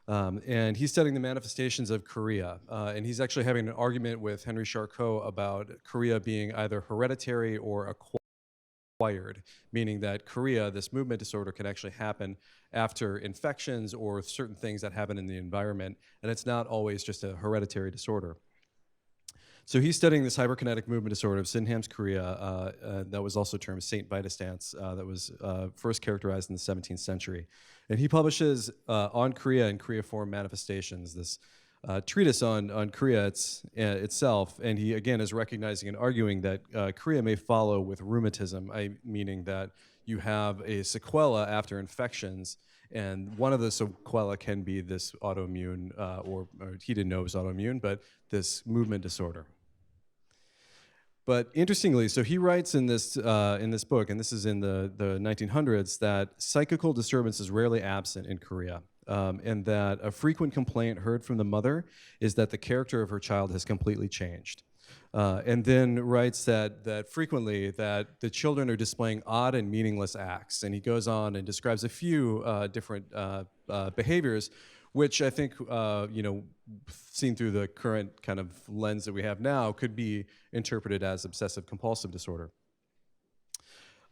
And he's studying the manifestations of chorea. And he's actually having an argument with Henry Charcot about chorea being either hereditary or acquired, meaning that chorea, this movement disorder, can actually happen after infections or certain things that happen in the environment, and it's not always just a hereditary disorder. So he's studying this hyperkinetic movement disorder of Sydenham's chorea that was also termed Saint Vitus dance, that was first characterized in the 17th century. And he publishes on chorea and choreiform manifestations, this treatise on chorea itself, and he again is recognizing and arguing that chorea may follow with rheumatism, meaning that you have a sequela after infections, and one of the sequela can be this autoimmune, or he didn't know it was autoimmune, but this movement disorder. But interestingly, so he writes in this book, and this is in the 1900s, that psychical disturbance is rarely absent in chorea. And that a frequent complaint heard from the mother is that the character of her child has completely changed. And then writes that frequently that the children are displaying odd and meaningless acts. And he goes on and describes a few different behaviors which I think, seen through the current kind of lens that we have now, could be interpreted as obsessive-compulsive disorder.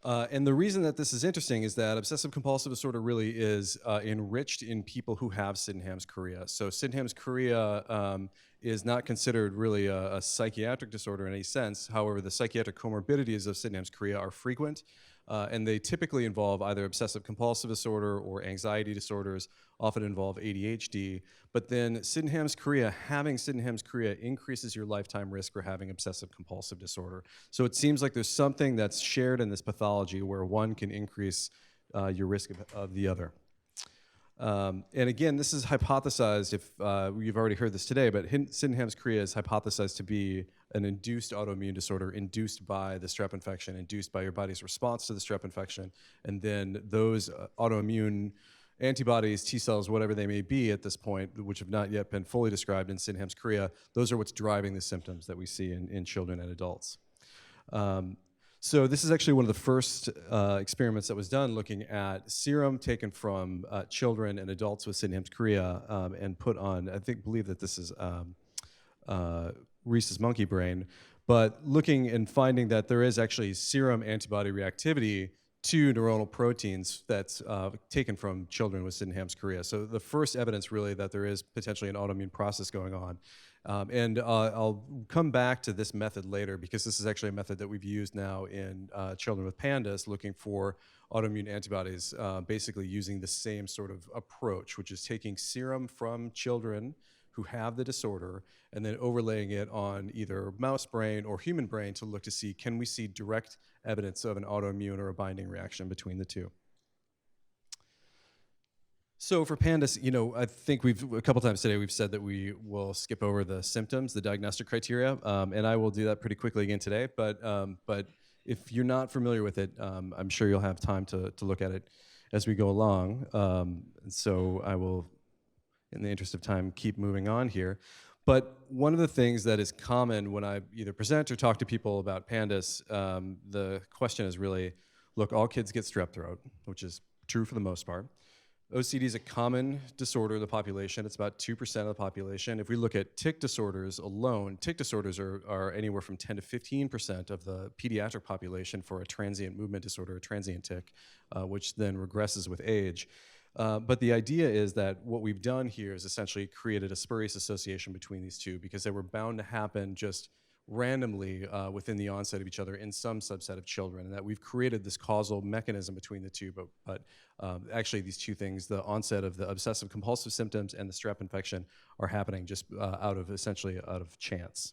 And the reason that this is interesting is that obsessive-compulsive disorder really is enriched in people who have Sydenham's chorea. So Sydenham's chorea is not considered really a psychiatric disorder in any sense. However, the psychiatric comorbidities of Sydenham's chorea are frequent, and they typically involve either obsessive-compulsive disorder or anxiety disorders, often involve ADHD. But then Sydenham's chorea, having Sydenham's chorea increases your lifetime risk for having obsessive-compulsive disorder. So it seems like there's something that's shared in this pathology where one can increase your risk of the other. And again, this is hypothesized, if you've already heard this today, but Sydenham's chorea is hypothesized to be an induced autoimmune disorder induced by the strep infection, induced by your body's response to the strep infection, and then those autoimmune antibodies, T cells, whatever they may be at this point, which have not yet been fully described in Sydenham's chorea, those are what's driving the symptoms that we see in children and adults. So this is actually one of the first experiments that was done looking at serum taken from children and adults with Sydenham's chorea and put on, believe that this is rhesus monkey brain, but looking and finding that there is actually serum antibody reactivity to neuronal proteins that's taken from children with Sydenham's chorea. So the first evidence really that there is potentially an autoimmune process going on. And I'll come back to this method later because this is actually a method that we've used now in children with PANDAS looking for autoimmune antibodies, basically using the same sort of approach, which is taking serum from children who have the disorder and then overlaying it on either mouse brain or human brain to look to see, can we see direct evidence of an autoimmune or a binding reaction between the two? So for PANDAS, I think a couple times today we've said that we will skip over the symptoms, the diagnostic criteria, and I will do that pretty quickly again today. But if you're not familiar with it, I'm sure you'll have time to look at it as we go along. And so I will, in the interest of time, keep moving on here. But one of the things that is common when I either present or talk to people about PANDAS, the question is really, look, all kids get strep throat, which is true for the most part. OCD is a common disorder in the population. It's about 2% of the population. If we look at tic disorders alone, tic disorders are anywhere from 10 to 15% of the pediatric population for a transient movement disorder, a transient tic, which then regresses with age. But the idea is that what we've done here is essentially created a spurious association between these two because they were bound to happen just randomly within the onset of each other in some subset of children, and that we've created this causal mechanism between the two, but actually these two things, the onset of the obsessive-compulsive symptoms and the strep infection, are happening just essentially out of chance.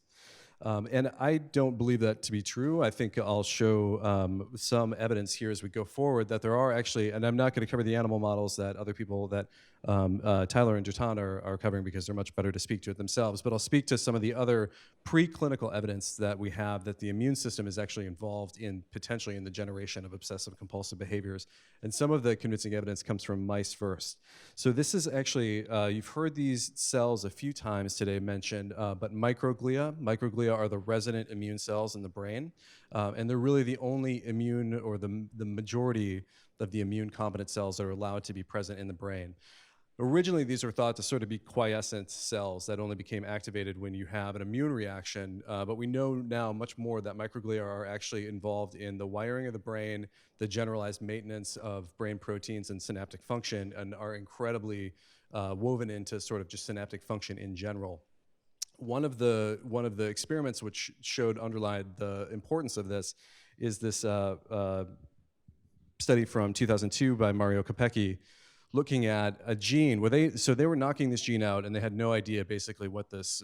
And I don't believe that to be true. I think I'll show some evidence here as we go forward that there are actually, and I'm not going to cover the animal models that other people that Tyler and Jatan are covering because they're much better to speak to it themselves, but I'll speak to some of the other preclinical evidence that we have that the immune system is actually involved in potentially in the generation of obsessive-compulsive behaviors. And some of the convincing evidence comes from mice first. So this is actually, you've heard these cells a few times today mentioned, but microglia are the resident immune cells in the brain, and they're really the only immune or the majority of the immune competent cells that are allowed to be present in the brain. Originally, these were thought to sort of be quiescent cells that only became activated when you have an immune reaction, but we know now much more that microglia are actually involved in the wiring of the brain, the generalized maintenance of brain proteins and synaptic function, and are incredibly woven into sort of just synaptic function in general. One of the experiments which showed underlined the importance of this is this study from 2002 by Mario Capecchi, looking at a gene where they were knocking this gene out and they had no idea basically what this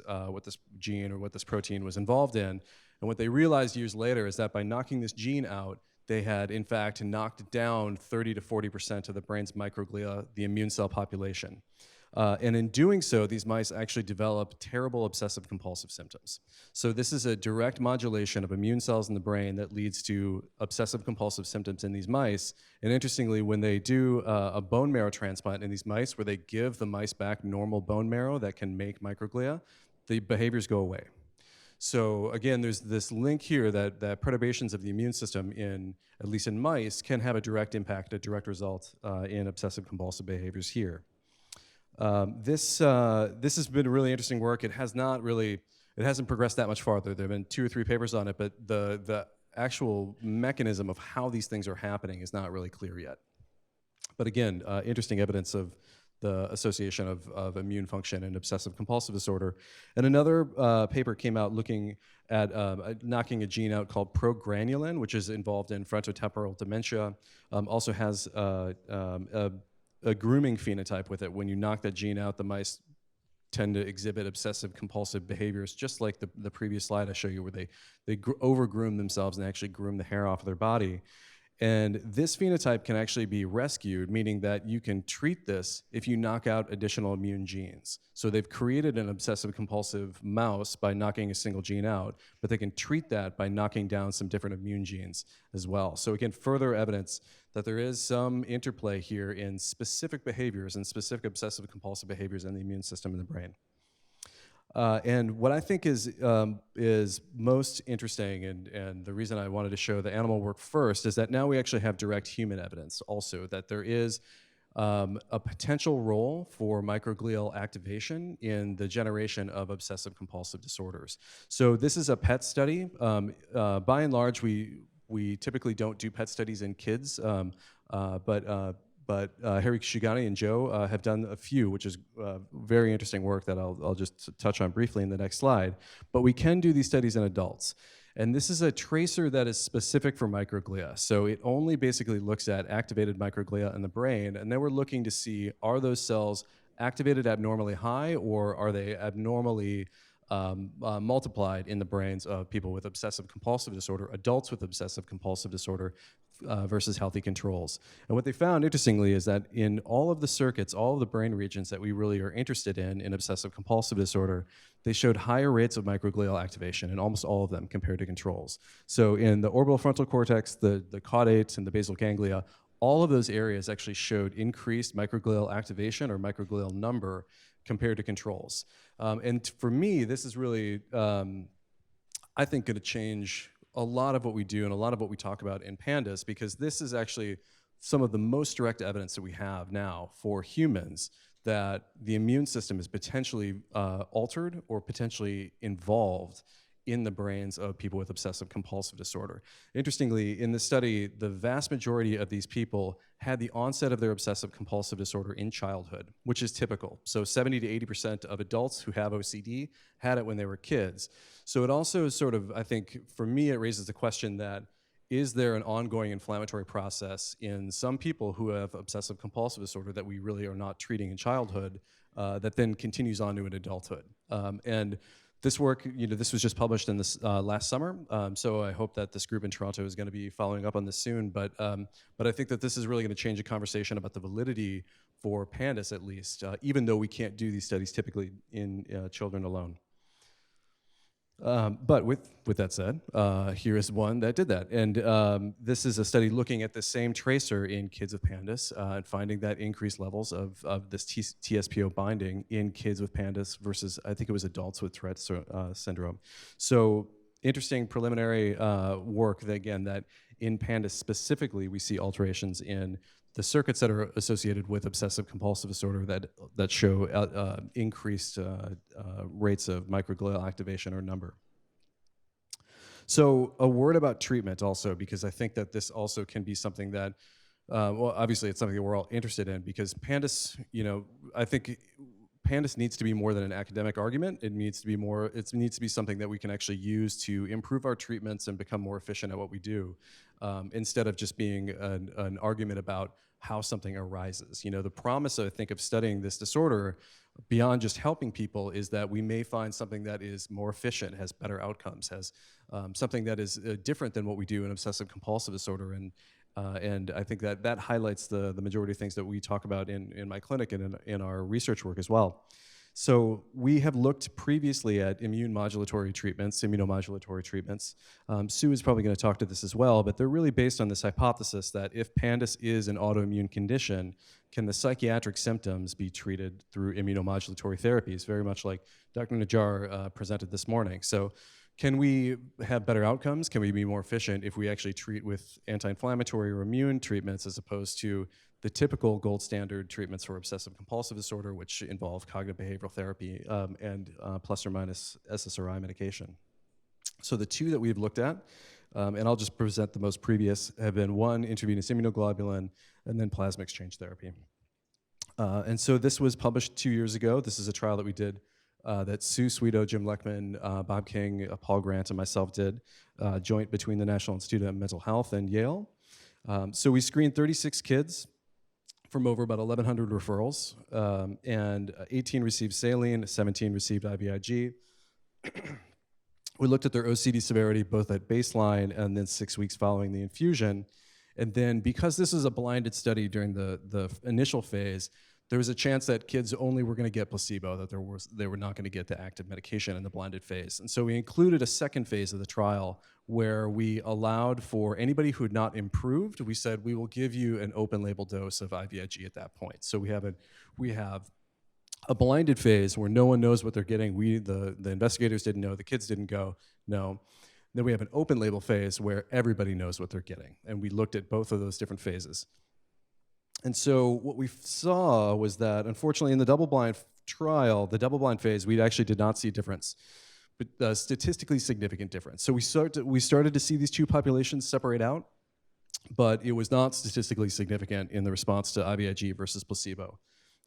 gene or what this protein was involved in. And what they realized years later is that by knocking this gene out, they had in fact knocked down 30 to 40% of the brain's microglia, the immune cell population. And in doing so, these mice actually develop terrible obsessive-compulsive symptoms. So this is a direct modulation of immune cells in the brain that leads to obsessive-compulsive symptoms in these mice. And interestingly, when they do a bone marrow transplant in these mice, where they give the mice back normal bone marrow that can make microglia, the behaviors go away. So again, there's this link here that perturbations of the immune system, at least in mice, can have a direct impact, a direct result in obsessive-compulsive behaviors here. This has been really interesting work. It hasn't progressed that much farther. There have been 2 or 3 papers on it, but the actual mechanism of how these things are happening is not really clear yet. But again, interesting evidence of the association of immune function and obsessive-compulsive disorder. And another paper came out looking at knocking a gene out called progranulin, which is involved in frontotemporal dementia. Also has a grooming phenotype with it. When you knock that gene out, the mice tend to exhibit obsessive-compulsive behaviors, just like the previous slide I showed you, where they over-groom themselves and actually groom the hair off of their body. And this phenotype can actually be rescued, meaning that you can treat this if you knock out additional immune genes. So they've created an obsessive-compulsive mouse by knocking a single gene out, but they can treat that by knocking down some different immune genes as well. So again, further evidence that there is some interplay here in specific behaviors and specific obsessive-compulsive behaviors in the immune system in the brain. And what I think is most interesting, and the reason I wanted to show the animal work first, is that now we actually have direct human evidence also that there is a potential role for microglial activation in the generation of obsessive-compulsive disorders. So this is a PET study. By and large, we typically don't do PET studies in kids, but Harry Shugani and Joe have done a few, which is very interesting work that I'll just touch on briefly in the next slide. But we can do these studies in adults. And this is a tracer that is specific for microglia. So it only basically looks at activated microglia in the brain, and then we're looking to see, are those cells activated abnormally high, or are they abnormally multiplied in the brains of people with obsessive-compulsive disorder, adults with obsessive-compulsive disorder, versus healthy controls. And what they found, interestingly, is that in all of the circuits, all of the brain regions that we really are interested in obsessive-compulsive disorder, they showed higher rates of microglial activation in almost all of them compared to controls. So in the orbital frontal cortex, the caudate, and the basal ganglia, all of those areas actually showed increased microglial activation or microglial number compared to controls. And for me, this is really, I think, going to change a lot of what we do and a lot of what we talk about in PANDAS, because this is actually some of the most direct evidence that we have now for humans that the immune system is potentially altered or potentially involved in the brains of people with obsessive-compulsive disorder. Interestingly, in this study, the vast majority of these people had the onset of their obsessive-compulsive disorder in childhood, which is typical. So 70 to 80% of adults who have OCD had it when they were kids. So it also sort of, I think, for me, it raises the question that, is there an ongoing inflammatory process in some people who have obsessive-compulsive disorder that we really are not treating in childhood that then continues on to an adulthood? And this work, this was just published in this last summer, so I hope that this group in Toronto is going to be following up on this soon. But I think that this is really going to change the conversation about the validity for PANDAS, at least, even though we can't do these studies typically in children alone. But with that said, here is one that did that. And this is a study looking at the same tracer in kids with PANDAS and finding that increased levels of this TSPO binding in kids with PANDAS versus, I think it was adults with Tourette syndrome. So interesting preliminary work that, again, that in PANDAS specifically, we see alterations in the circuits that are associated with obsessive-compulsive disorder that show increased rates of microglial activation or number. So a word about treatment also, because I think that this also can be something that, well, obviously it's something that we're all interested in, because PANDAS, I think PANDAS needs to be more than an academic argument. It needs to be more, it needs to be something that we can actually use to improve our treatments and become more efficient at what we do, instead of just being an argument about how something arises. The promise, I think, of studying this disorder beyond just helping people is that we may find something that is more efficient, has better outcomes, has something that is different than what we do in obsessive-compulsive disorder. And I think that highlights the majority of things that we talk about in my clinic and in our research work as well. So we have looked previously at immunomodulatory treatments. Sue is probably going to talk to this as well, but they're really based on this hypothesis that if PANDAS is an autoimmune condition, can the psychiatric symptoms be treated through immunomodulatory therapies, very much like Dr. Najjar presented this morning. So can we have better outcomes? Can we be more efficient if we actually treat with anti-inflammatory or immune treatments as opposed to the typical gold standard treatments for obsessive-compulsive disorder, which involve cognitive behavioral therapy and plus or minus SSRI medication. So the two that we've looked at, and I'll just present the most previous, have been one, intravenous immunoglobulin, and then plasma exchange therapy. And so this was published 2 years ago. This is a trial that we did that Sue Sweeto, Jim Leckman, Bob King, Paul Grant, and myself did, joint between the National Institute of Mental Health and Yale. So we screened 36 kids from over about 1,100 referrals, and 18 received saline, 17 received IVIG. We looked at their OCD severity both at baseline and then 6 weeks following the infusion. And then because this is a blinded study during the initial phase, there was a chance that kids only were going to get placebo, that they were not going to get the active medication in the blinded phase. And so we included a second phase of the trial where we allowed for anybody who had not improved, we said we will give you an open label dose of IVIG at that point. So we have a blinded phase where no one knows what they're getting. The investigators didn't know, the kids didn't know. Then we have an open label phase where everybody knows what they're getting. And we looked at both of those different phases. And so what we saw was that, unfortunately, in the double-blind trial, the double-blind phase, we actually did not see a difference, but a statistically significant difference. So we started to see these two populations separate out, but it was not statistically significant in the response to IVIG versus placebo.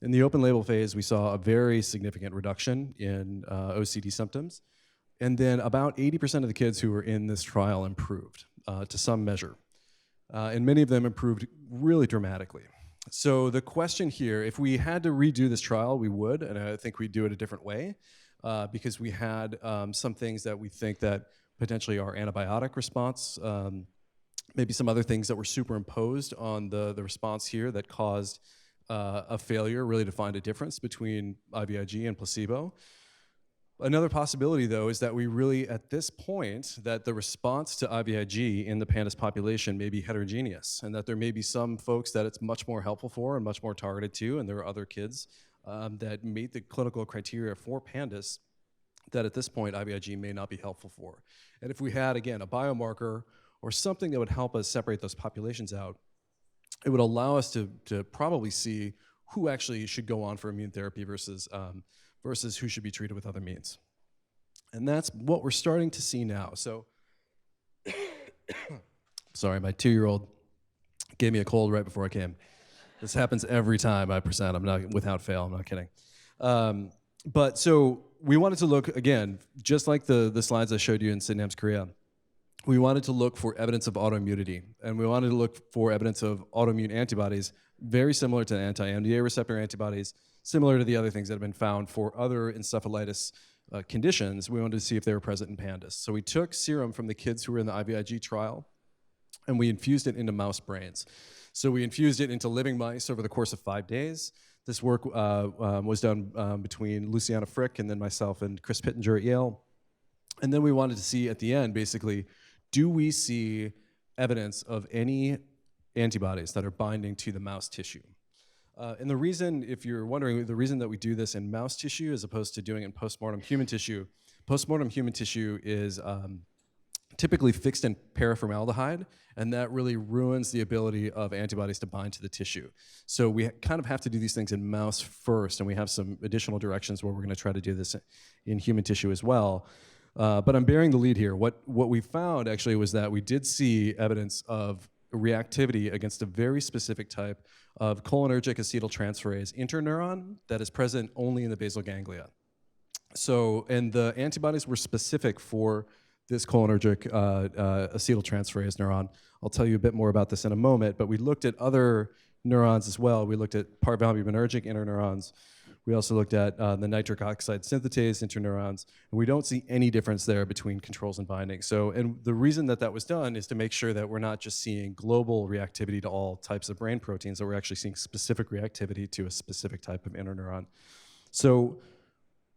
In the open label phase, we saw a very significant reduction in OCD symptoms. And then about 80% of the kids who were in this trial improved to some measure. And many of them improved really dramatically. So the question here, if we had to redo this trial, we would, and I think we'd do it a different way, because we had some things that we think that potentially are antibiotic response, maybe some other things that were superimposed on the response here that caused a failure really to find a difference between IVIG and placebo. Another possibility, though, is that we really, at this point, that the response to IVIG in the PANDAS population may be heterogeneous, and that there may be some folks that it's much more helpful for and much more targeted to, and there are other kids that meet the clinical criteria for PANDAS that at this point IVIG may not be helpful for. And if we had, again, a biomarker or something that would help us separate those populations out, it would allow us to probably see who actually should go on for immune therapy versus who should be treated with other means. And that's what we're starting to see now. So, sorry, my 2-year-old gave me a cold right before I came. This happens every time I present. I'm not, without fail, I'm not kidding. But so we wanted to look, again, just like the slides I showed you in Sydenham's Korea, we wanted to look for evidence of autoimmunity, and we wanted to look for evidence of autoimmune antibodies very similar to the anti-NMDA receptor antibodies, similar to the other things that have been found for other encephalitis conditions. We wanted to see if they were present in PANDAS. So we took serum from the kids who were in the IVIG trial, and we infused it into mouse brains. So we infused it into living mice over the course of 5 days. This work was done between Luciana Frick and then myself and Chris Pittenger at Yale. And then we wanted to see at the end, basically, do we see evidence of any antibodies that are binding to the mouse tissue? And the reason, if you're wondering, the reason that we do this in mouse tissue as opposed to doing it in postmortem human tissue is typically fixed in paraformaldehyde, and that really ruins the ability of antibodies to bind to the tissue. So we kind of have to do these things in mouse first, and we have some additional directions where we're going to try to do this in human tissue as well. But I'm bearing the lead here. What we found actually was that we did see evidence of reactivity against a very specific type of cholinergic acetyltransferase interneuron that is present only in the basal ganglia. So, and the antibodies were specific for this cholinergic acetyltransferase neuron. I'll tell you a bit more about this in a moment, but we looked at other neurons as well. We looked at parvalbuminergic interneurons. We also looked at the nitric oxide synthetase interneurons, and we don't see any difference there between controls and binding. So, and the reason that that was done is to make sure that we're not just seeing global reactivity to all types of brain proteins, that we're actually seeing specific reactivity to a specific type of interneuron. So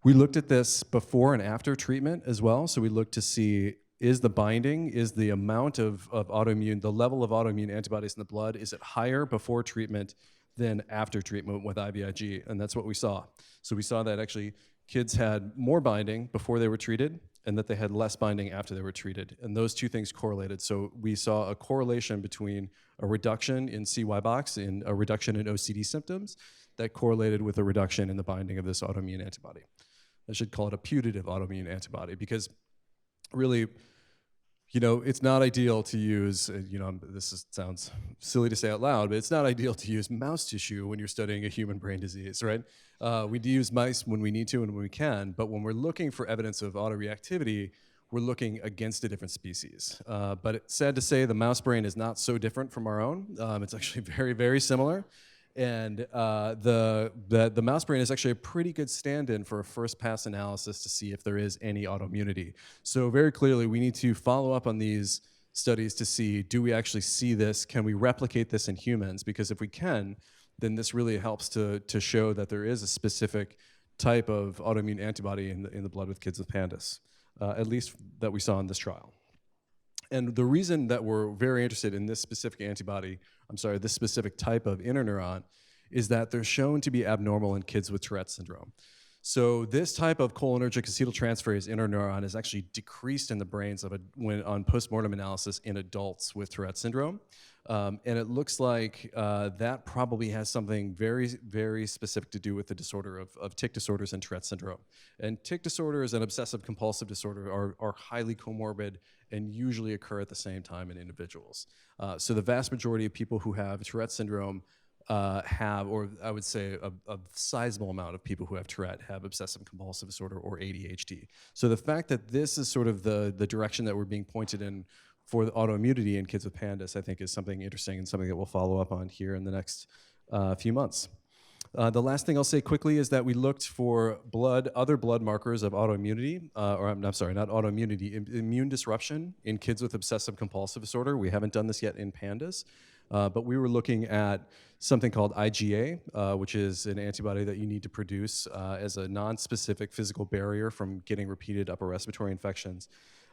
we looked at this before and after treatment as well. So we looked to see, is the binding, is the amount of autoimmune, the level of autoimmune antibodies in the blood, is it higher before treatment than after treatment with IVIG? And that's what we saw. So we saw that actually kids had more binding before they were treated, and that they had less binding after they were treated. And those two things correlated. So we saw a correlation between a reduction in CY box and a reduction in OCD symptoms that correlated with a reduction in the binding of this autoimmune antibody. I should call it a putative autoimmune antibody, because really, it's not ideal to use, sounds silly to say out loud, but it's not ideal to use mouse tissue when you're studying a human brain disease, right? We do use mice when we need to and when we can, but when we're looking for evidence of autoreactivity, we're looking against a different species. But it's sad to say the mouse brain is not so different from our own. It's actually very, very similar. And the mouse brain is actually a pretty good stand-in for a first-pass analysis to see if there is any autoimmunity. So very clearly, we need to follow up on these studies to see, do we actually see this? Can we replicate this in humans? Because if we can, then this really helps to show that there is a specific type of autoimmune antibody in the blood with kids with PANDAS, at least that we saw in this trial. And the reason that we're very interested in this specific this specific type of interneuron, is that they're shown to be abnormal in kids with Tourette syndrome. So this type of cholinergic acetyltransferase interneuron is actually decreased in the brains on postmortem analysis in adults with Tourette syndrome. And it looks like that probably has something very, very specific to do with the disorder of tic disorders and Tourette syndrome. And tic disorders and obsessive-compulsive disorder are highly comorbid and usually occur at the same time in individuals. So the vast majority of people who have Tourette syndrome have, or I would say a sizable amount of people who have Tourette have obsessive-compulsive disorder or ADHD. So the fact that this is sort of the direction that we're being pointed in for the autoimmunity in kids with PANDAS, I think is something interesting and something that we'll follow up on here in the next few months. The last thing I'll say quickly is that we looked for other blood markers of autoimmunity, not autoimmunity, immune disruption in kids with obsessive-compulsive disorder. We haven't done this yet in PANDAS, but we were looking at something called IgA, which is an antibody that you need to produce as a non-specific physical barrier from getting repeated upper respiratory infections.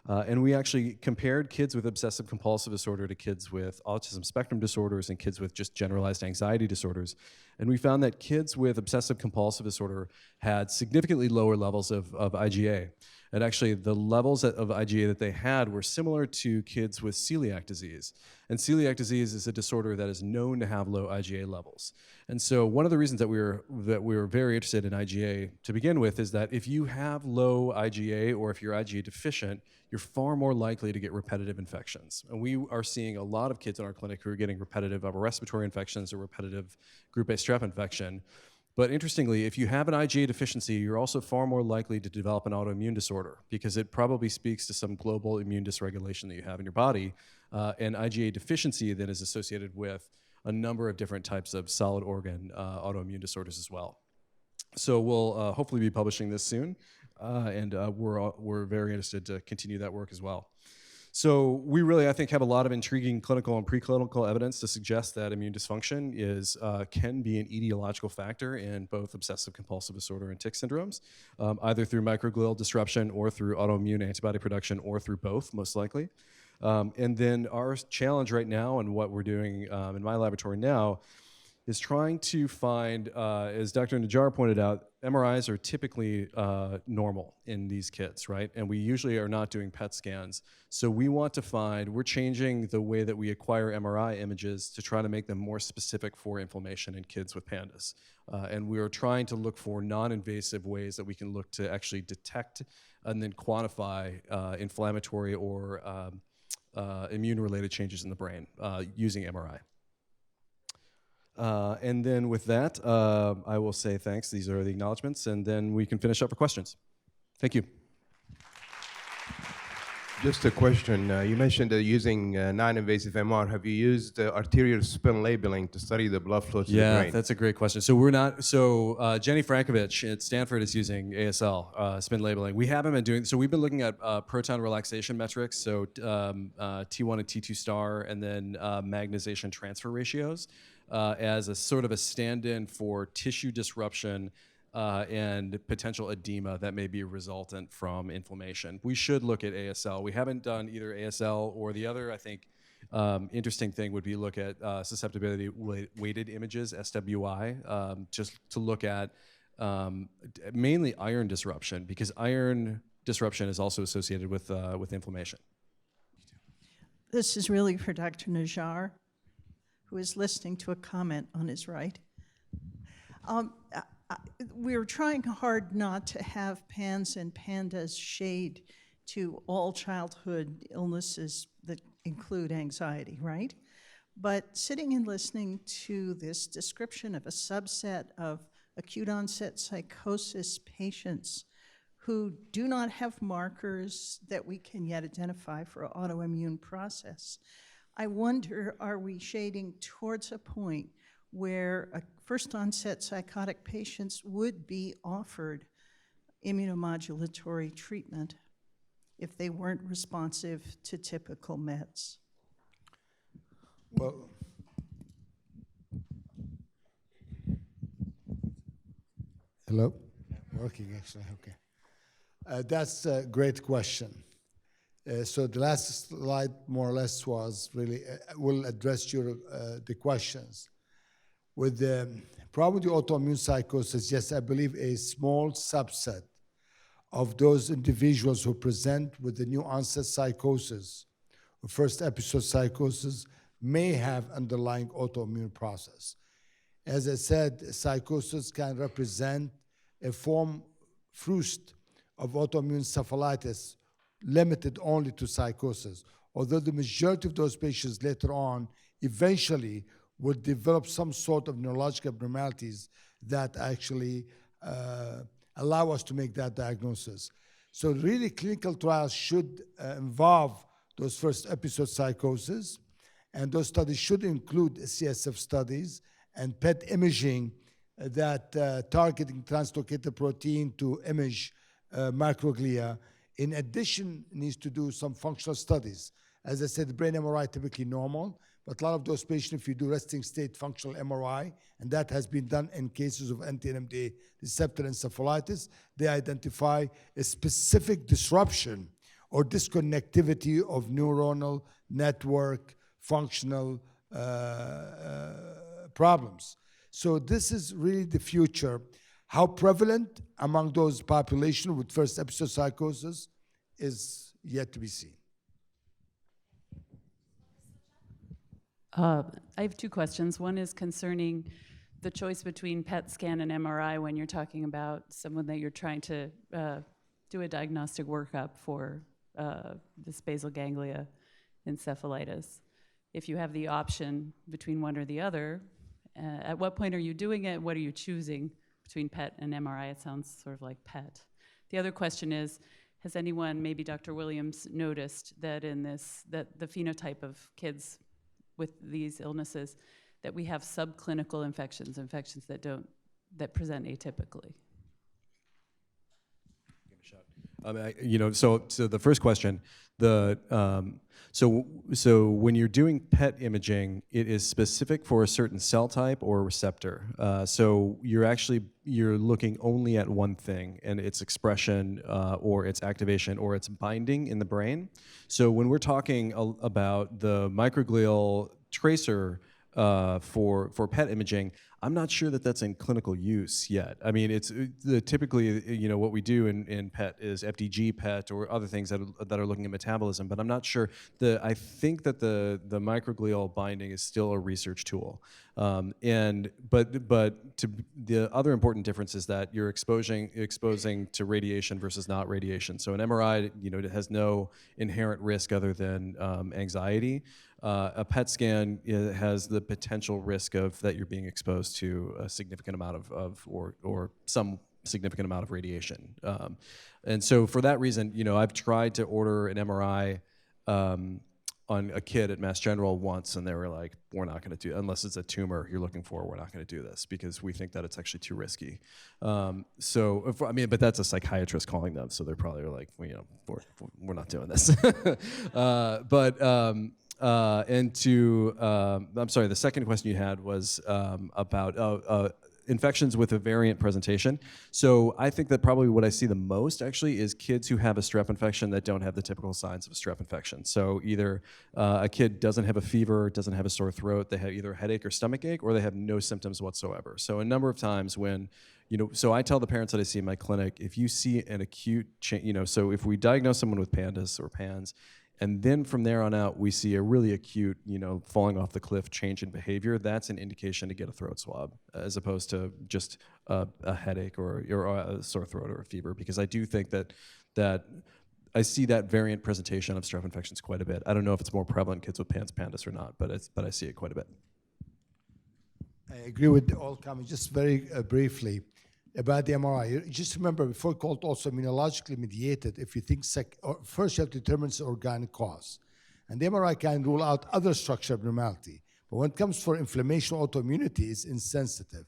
And we actually compared kids with obsessive-compulsive disorder to kids with autism spectrum disorders and kids with just generalized anxiety disorders. And we found that kids with obsessive-compulsive disorder had significantly lower levels of IgA. And actually, the levels of IgA that they had were similar to kids with celiac disease. And celiac disease is a disorder that is known to have low IgA levels. And so one of the reasons that we were very interested in IgA to begin with is that if you have low IgA or if you're IgA deficient, you're far more likely to get repetitive infections. And we are seeing a lot of kids in our clinic who are getting repetitive upper respiratory infections or repetitive group A strep infection. But interestingly, if you have an IgA deficiency, you're also far more likely to develop an autoimmune disorder because it probably speaks to some global immune dysregulation that you have in your body. And IgA deficiency then is associated with a number of different types of solid organ autoimmune disorders as well. So we'll hopefully be publishing this soon, and we're very interested to continue that work as well. So we really, I think, have a lot of intriguing clinical and preclinical evidence to suggest that immune dysfunction can be an etiological factor in both obsessive-compulsive disorder and tic syndromes, either through microglial disruption or through autoimmune antibody production or through both, most likely. And then our challenge right now and what we're doing in my laboratory now is trying to find, as Dr. Najjar pointed out, MRIs are typically normal in these kids, right? And we usually are not doing PET scans. So we want to we're changing the way that we acquire MRI images to try to make them more specific for inflammation in kids with PANDAS. And we are trying to look for non-invasive ways that we can look to actually detect and then quantify inflammatory or immune-related changes in the brain using MRI. And then with that, I will say thanks. These are the acknowledgements, and then we can finish up for questions. Thank you. Just a question. You mentioned using non-invasive MR. Have you used arterial spin labeling to study the blood flow to the brain? Yeah, that's a great question. So we're not. So Jenny Frankovich at Stanford is using ASL spin labeling. We haven't been doing. So we've been looking at proton relaxation metrics. So T1 and T2 star, and then magnetization transfer ratios as a sort of a stand-in for tissue disruption. And potential edema that may be resultant from inflammation. We should look at ASL. We haven't done either ASL or the other. I think interesting thing would be look at susceptibility weighted images, SWI, just to look at mainly iron disruption, because iron disruption is also associated with inflammation. This is really for Dr. Najjar, who is listening to a comment on his right. We're trying hard not to have PANS and PANDAS shade to all childhood illnesses that include anxiety, right? But sitting and listening to this description of a subset of acute onset psychosis patients who do not have markers that we can yet identify for an autoimmune process, I wonder, are we shading towards a point where first onset psychotic patients would be offered immunomodulatory treatment if they weren't responsive to typical meds? Well, hello? Working, actually, okay. That's a great question. So the last slide, more or less, was really, will address your, the questions. With the problem with the autoimmune psychosis, yes, I believe a small subset of those individuals who present with the new onset psychosis, or first episode psychosis, may have underlying autoimmune process. As I said, psychosis can represent a form, fruit of autoimmune encephalitis, limited only to psychosis, although the majority of those patients later on eventually will develop some sort of neurological abnormalities that actually allow us to make that diagnosis. So really clinical trials should involve those first episode psychosis, and those studies should include CSF studies and PET imaging that targeting translocated protein to image microglia. In addition, needs to do some functional studies. As I said, the brain MRI typically normal, but a lot of those patients, if you do resting state functional MRI, and that has been done in cases of anti-NMDA receptor encephalitis, they identify a specific disruption or disconnectivity of neuronal network functional problems. So this is really the future. How prevalent among those population with first episode psychosis is yet to be seen. I have two questions. One is concerning the choice between PET scan and MRI when you're talking about someone that you're trying to do a diagnostic workup for this basal ganglia encephalitis. If you have the option between one or the other, at what point are you doing it? What are you choosing between PET and MRI? It sounds sort of like PET. The other question is, has anyone, maybe Dr. Williams, noticed that in this, that the phenotype of kids with these illnesses, that we have subclinical infections, infections that present atypically? So the first question, so when you're doing PET imaging, it is specific for a certain cell type or receptor. So you're looking only at one thing, and its expression or its activation or its binding in the brain. So when we're talking about the microglial tracer for PET imaging, I'm not sure that that's in clinical use yet. I mean, it's typically, what we do in PET is FDG PET or other things that are looking at metabolism, but I'm not sure. I think that the microglial binding is still a research tool. But the other important difference is that you're exposing to radiation versus not radiation. So an MRI, it has no inherent risk other than anxiety. A PET scan has the potential risk of that you're being exposed to a significant amount or some significant amount of radiation. And so for that reason, I've tried to order an MRI on a kid at Mass General once, and they were like, we're not going to do, unless it's a tumor you're looking for, we're not going to do this because we think that it's actually too risky. But that's a psychiatrist calling them, so they're probably like, we're not doing this. I'm sorry, the second question you had was about infections with a variant presentation. So I think that probably what I see the most actually is kids who have a strep infection that don't have the typical signs of a strep infection. So either a kid doesn't have a fever, doesn't have a sore throat, they have either a headache or stomach ache, or they have no symptoms whatsoever. So a number of times when So I tell the parents that I see in my clinic, if you see an acute change, so if we diagnose someone with PANDAS or PANS, and then from there on out, we see a really acute, falling off the cliff change in behavior, that's an indication to get a throat swab, as opposed to just a headache or a sore throat or a fever, because I do think that I see that variant presentation of strep infections quite a bit. I don't know if it's more prevalent in kids with PANS, PANDAS or not, but I see it quite a bit. I agree with all comments. Just very briefly about the MRI. Just remember, before called also immunologically mediated, if you think first you have to determine the organic cause. And the MRI can rule out other structural abnormality. But when it comes for inflammation, autoimmunity is insensitive.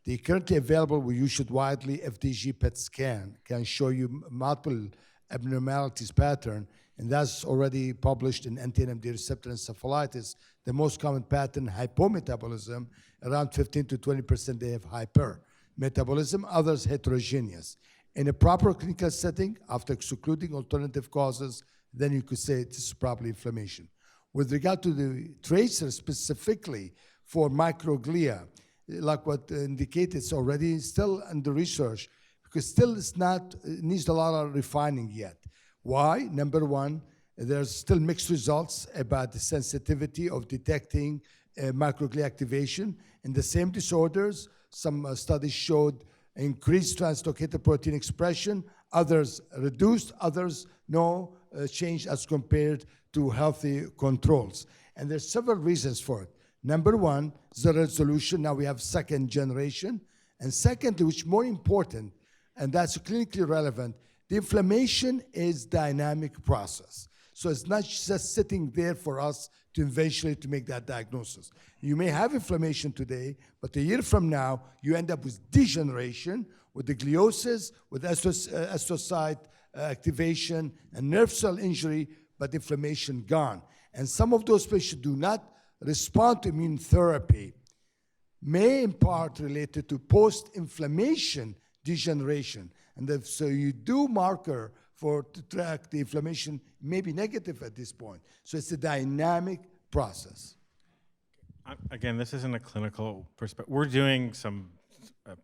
The currently available, we use it widely, FDG PET scan can show you multiple abnormalities pattern, and that's already published in Anti-NMDA receptor encephalitis. The most common pattern, hypometabolism, around 15 to 20% they have hypermetabolism, others heterogeneous. In a proper clinical setting, after excluding alternative causes, then you could say this is probably inflammation. With regard to the tracer specifically for microglia, like what indicated, it's already still under research, because still it needs a lot of refining yet. Why? Number one, there's still mixed results about the sensitivity of detecting microglia activation. In the same disorders, some studies showed increased translocated protein expression, others reduced, others no change as compared to healthy controls. And there's several reasons for it. Number one, the resolution. Now we have second generation. And secondly, which is more important, and that's clinically relevant, the inflammation is dynamic process. So it's not just sitting there for us to eventually to make that diagnosis. You may have inflammation today, but a year from now, you end up with degeneration, with the gliosis, with astrocyte activation, and nerve cell injury, but inflammation gone. And some of those patients do not respond to immune therapy, may in part related to post-inflammation degeneration. And so you do marker to track the inflammation may be negative at this point. So it's a dynamic process. Again, this isn't a clinical perspective. We're doing some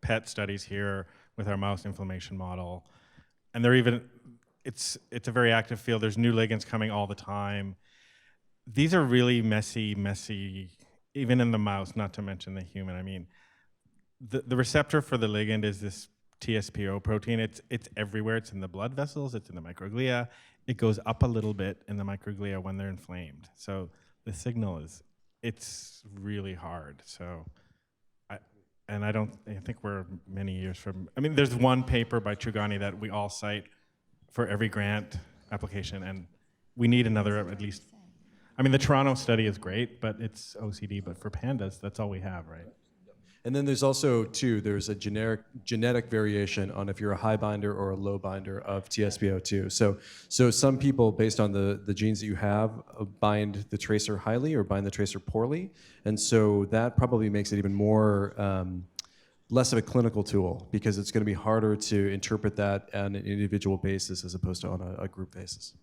PET studies here with our mouse inflammation model, and it's a very active field. There's new ligands coming all the time. These are really messy, even in the mouse, not to mention the human. I mean, the receptor for the ligand is this TSPO protein. It's everywhere. It's in the blood vessels. It's in the microglia. It goes up a little bit in the microglia when they're inflamed. So the signal it's really hard. So I think we're many years from. I mean, there's one paper by Chugani that we all cite for every grant application, and we need another at least. I mean, the Toronto study is great, but it's OCD. But for PANDAS, that's all we have, right? And then there's also, there's a genetic variation on if you're a high binder or a low binder of TSPO2. So some people, based on the genes that you have, bind the tracer highly or bind the tracer poorly. And so that probably makes it even more, less of a clinical tool, because it's going to be harder to interpret that on an individual basis as opposed to on a group basis.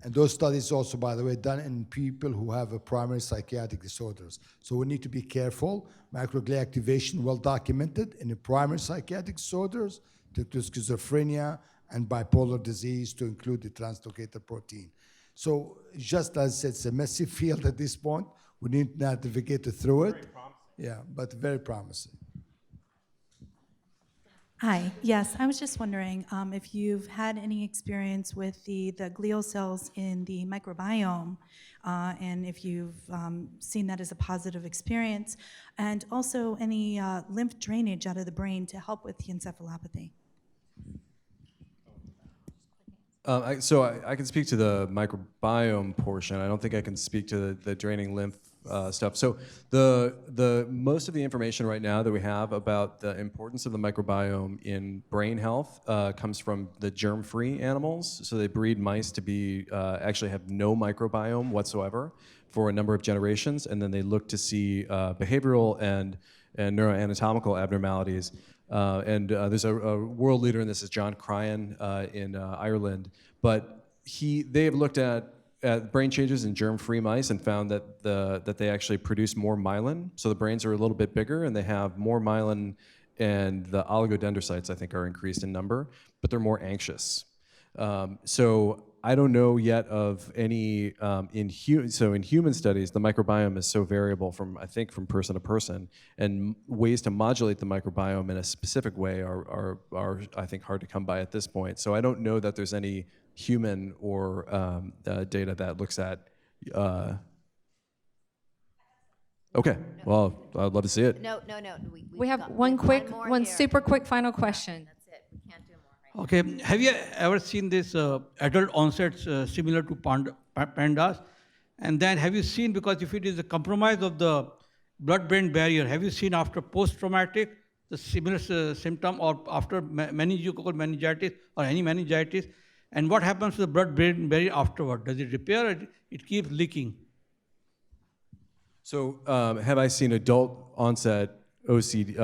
And those studies also, by the way, done in people who have a primary psychiatric disorders. So we need to be careful. Microglia activation well documented in the primary psychiatric disorders, to schizophrenia and bipolar disease, to include the translocated protein. So just as it's a messy field at this point, we need to navigate through it. Yeah, but very promising. Hi, yes, I was just wondering if you've had any experience with the glial cells in the microbiome, and if you've seen that as a positive experience, and also any lymph drainage out of the brain to help with the encephalopathy. So I can speak to the microbiome portion. I don't think I can speak to the draining lymph stuff. So the most of the information right now that we have about the importance of the microbiome in brain health comes from the germ-free animals. So they breed mice to be actually have no microbiome whatsoever for a number of generations, and then they look to see behavioral and neuroanatomical abnormalities. There's a world leader in this is John Cryan in Ireland, but they have looked at brain changes in germ-free mice and found that they actually produce more myelin. So the brains are a little bit bigger and they have more myelin and the oligodendrocytes, I think, are increased in number, but they're more anxious. So I don't know yet of any, in human studies, the microbiome is so variable from person to person, and ways to modulate the microbiome in a specific way are I think, hard to come by at this point. So I don't know that there's any human or data that looks at, okay, well, I'd love to see it. No. We have got- one quick, more one here. super quick final question. That's it. We can't do more right Okay, have you ever seen this adult onsets similar to PANDAS? And then have you seen, because if it is a compromise of the blood-brain barrier, have you seen after post-traumatic the similar symptom, or after meningococcal meningitis or any meningitis? And what happens to the blood-brain barrier afterward? Does it repair, or it keeps leaking? So have I seen adult onset OCD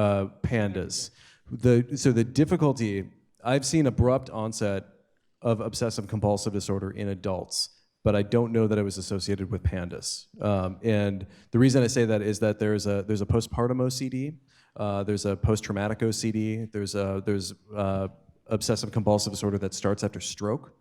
PANDAS? So the difficulty, I've seen abrupt onset of obsessive-compulsive disorder in adults, but I don't know that it was associated with PANDAS. And the reason I say that is that there's a postpartum OCD, there's a post-traumatic OCD, there's obsessive-compulsive disorder that starts after stroke.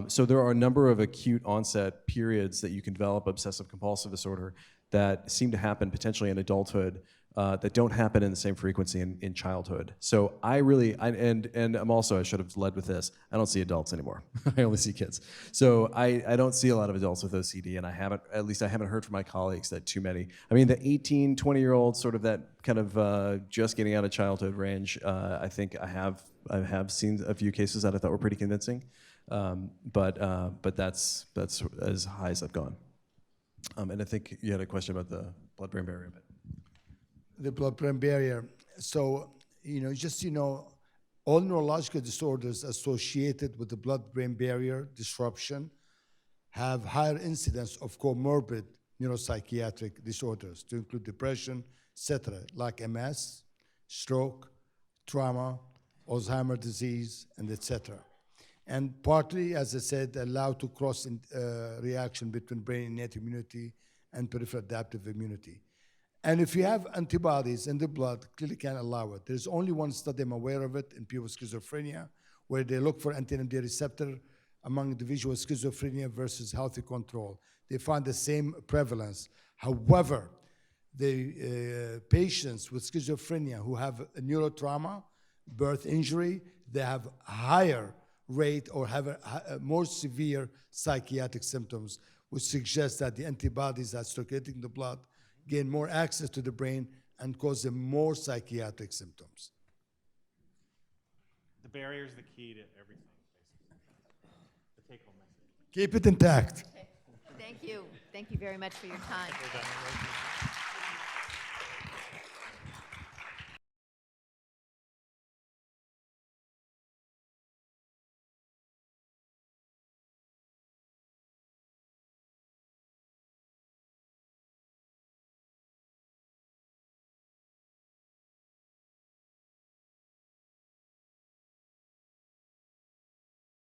So there are a number of acute onset periods that you can develop obsessive-compulsive disorder that seem to happen potentially in adulthood that don't happen in the same frequency in childhood. So and I'm also, I should have led with this, I don't see adults anymore. I only see kids. So I don't see a lot of adults with OCD, and I haven't heard from my colleagues that too many. I mean, the 18, 20-year-olds, sort of that kind of just getting out of childhood range, I think I have seen a few cases that I thought were pretty convincing, but that's as high as I've gone. And I think you had a question about the blood-brain barrier. The blood-brain barrier. So, all neurological disorders associated with the blood-brain barrier disruption have higher incidence of comorbid neuropsychiatric disorders, to include depression, etc., like MS, stroke, trauma, Alzheimer's disease, and etc. And partly, as I said, allow to cross reaction between brain innate immunity and peripheral adaptive immunity. And if you have antibodies in the blood, clearly can allow it. There's only one study I'm aware of it in people with schizophrenia, where they look for anti-NMDA receptor among individuals with schizophrenia versus healthy control. They find the same prevalence. However, the patients with schizophrenia who have a neurotrauma, birth injury, they have higher rate or have a more severe psychiatric symptoms, which suggests that the antibodies that circulating the blood gain more access to the brain and cause them more psychiatric symptoms. The barrier is the key to everything, basically. The take-home message. Keep it intact. Thank you. Thank you very much for your time.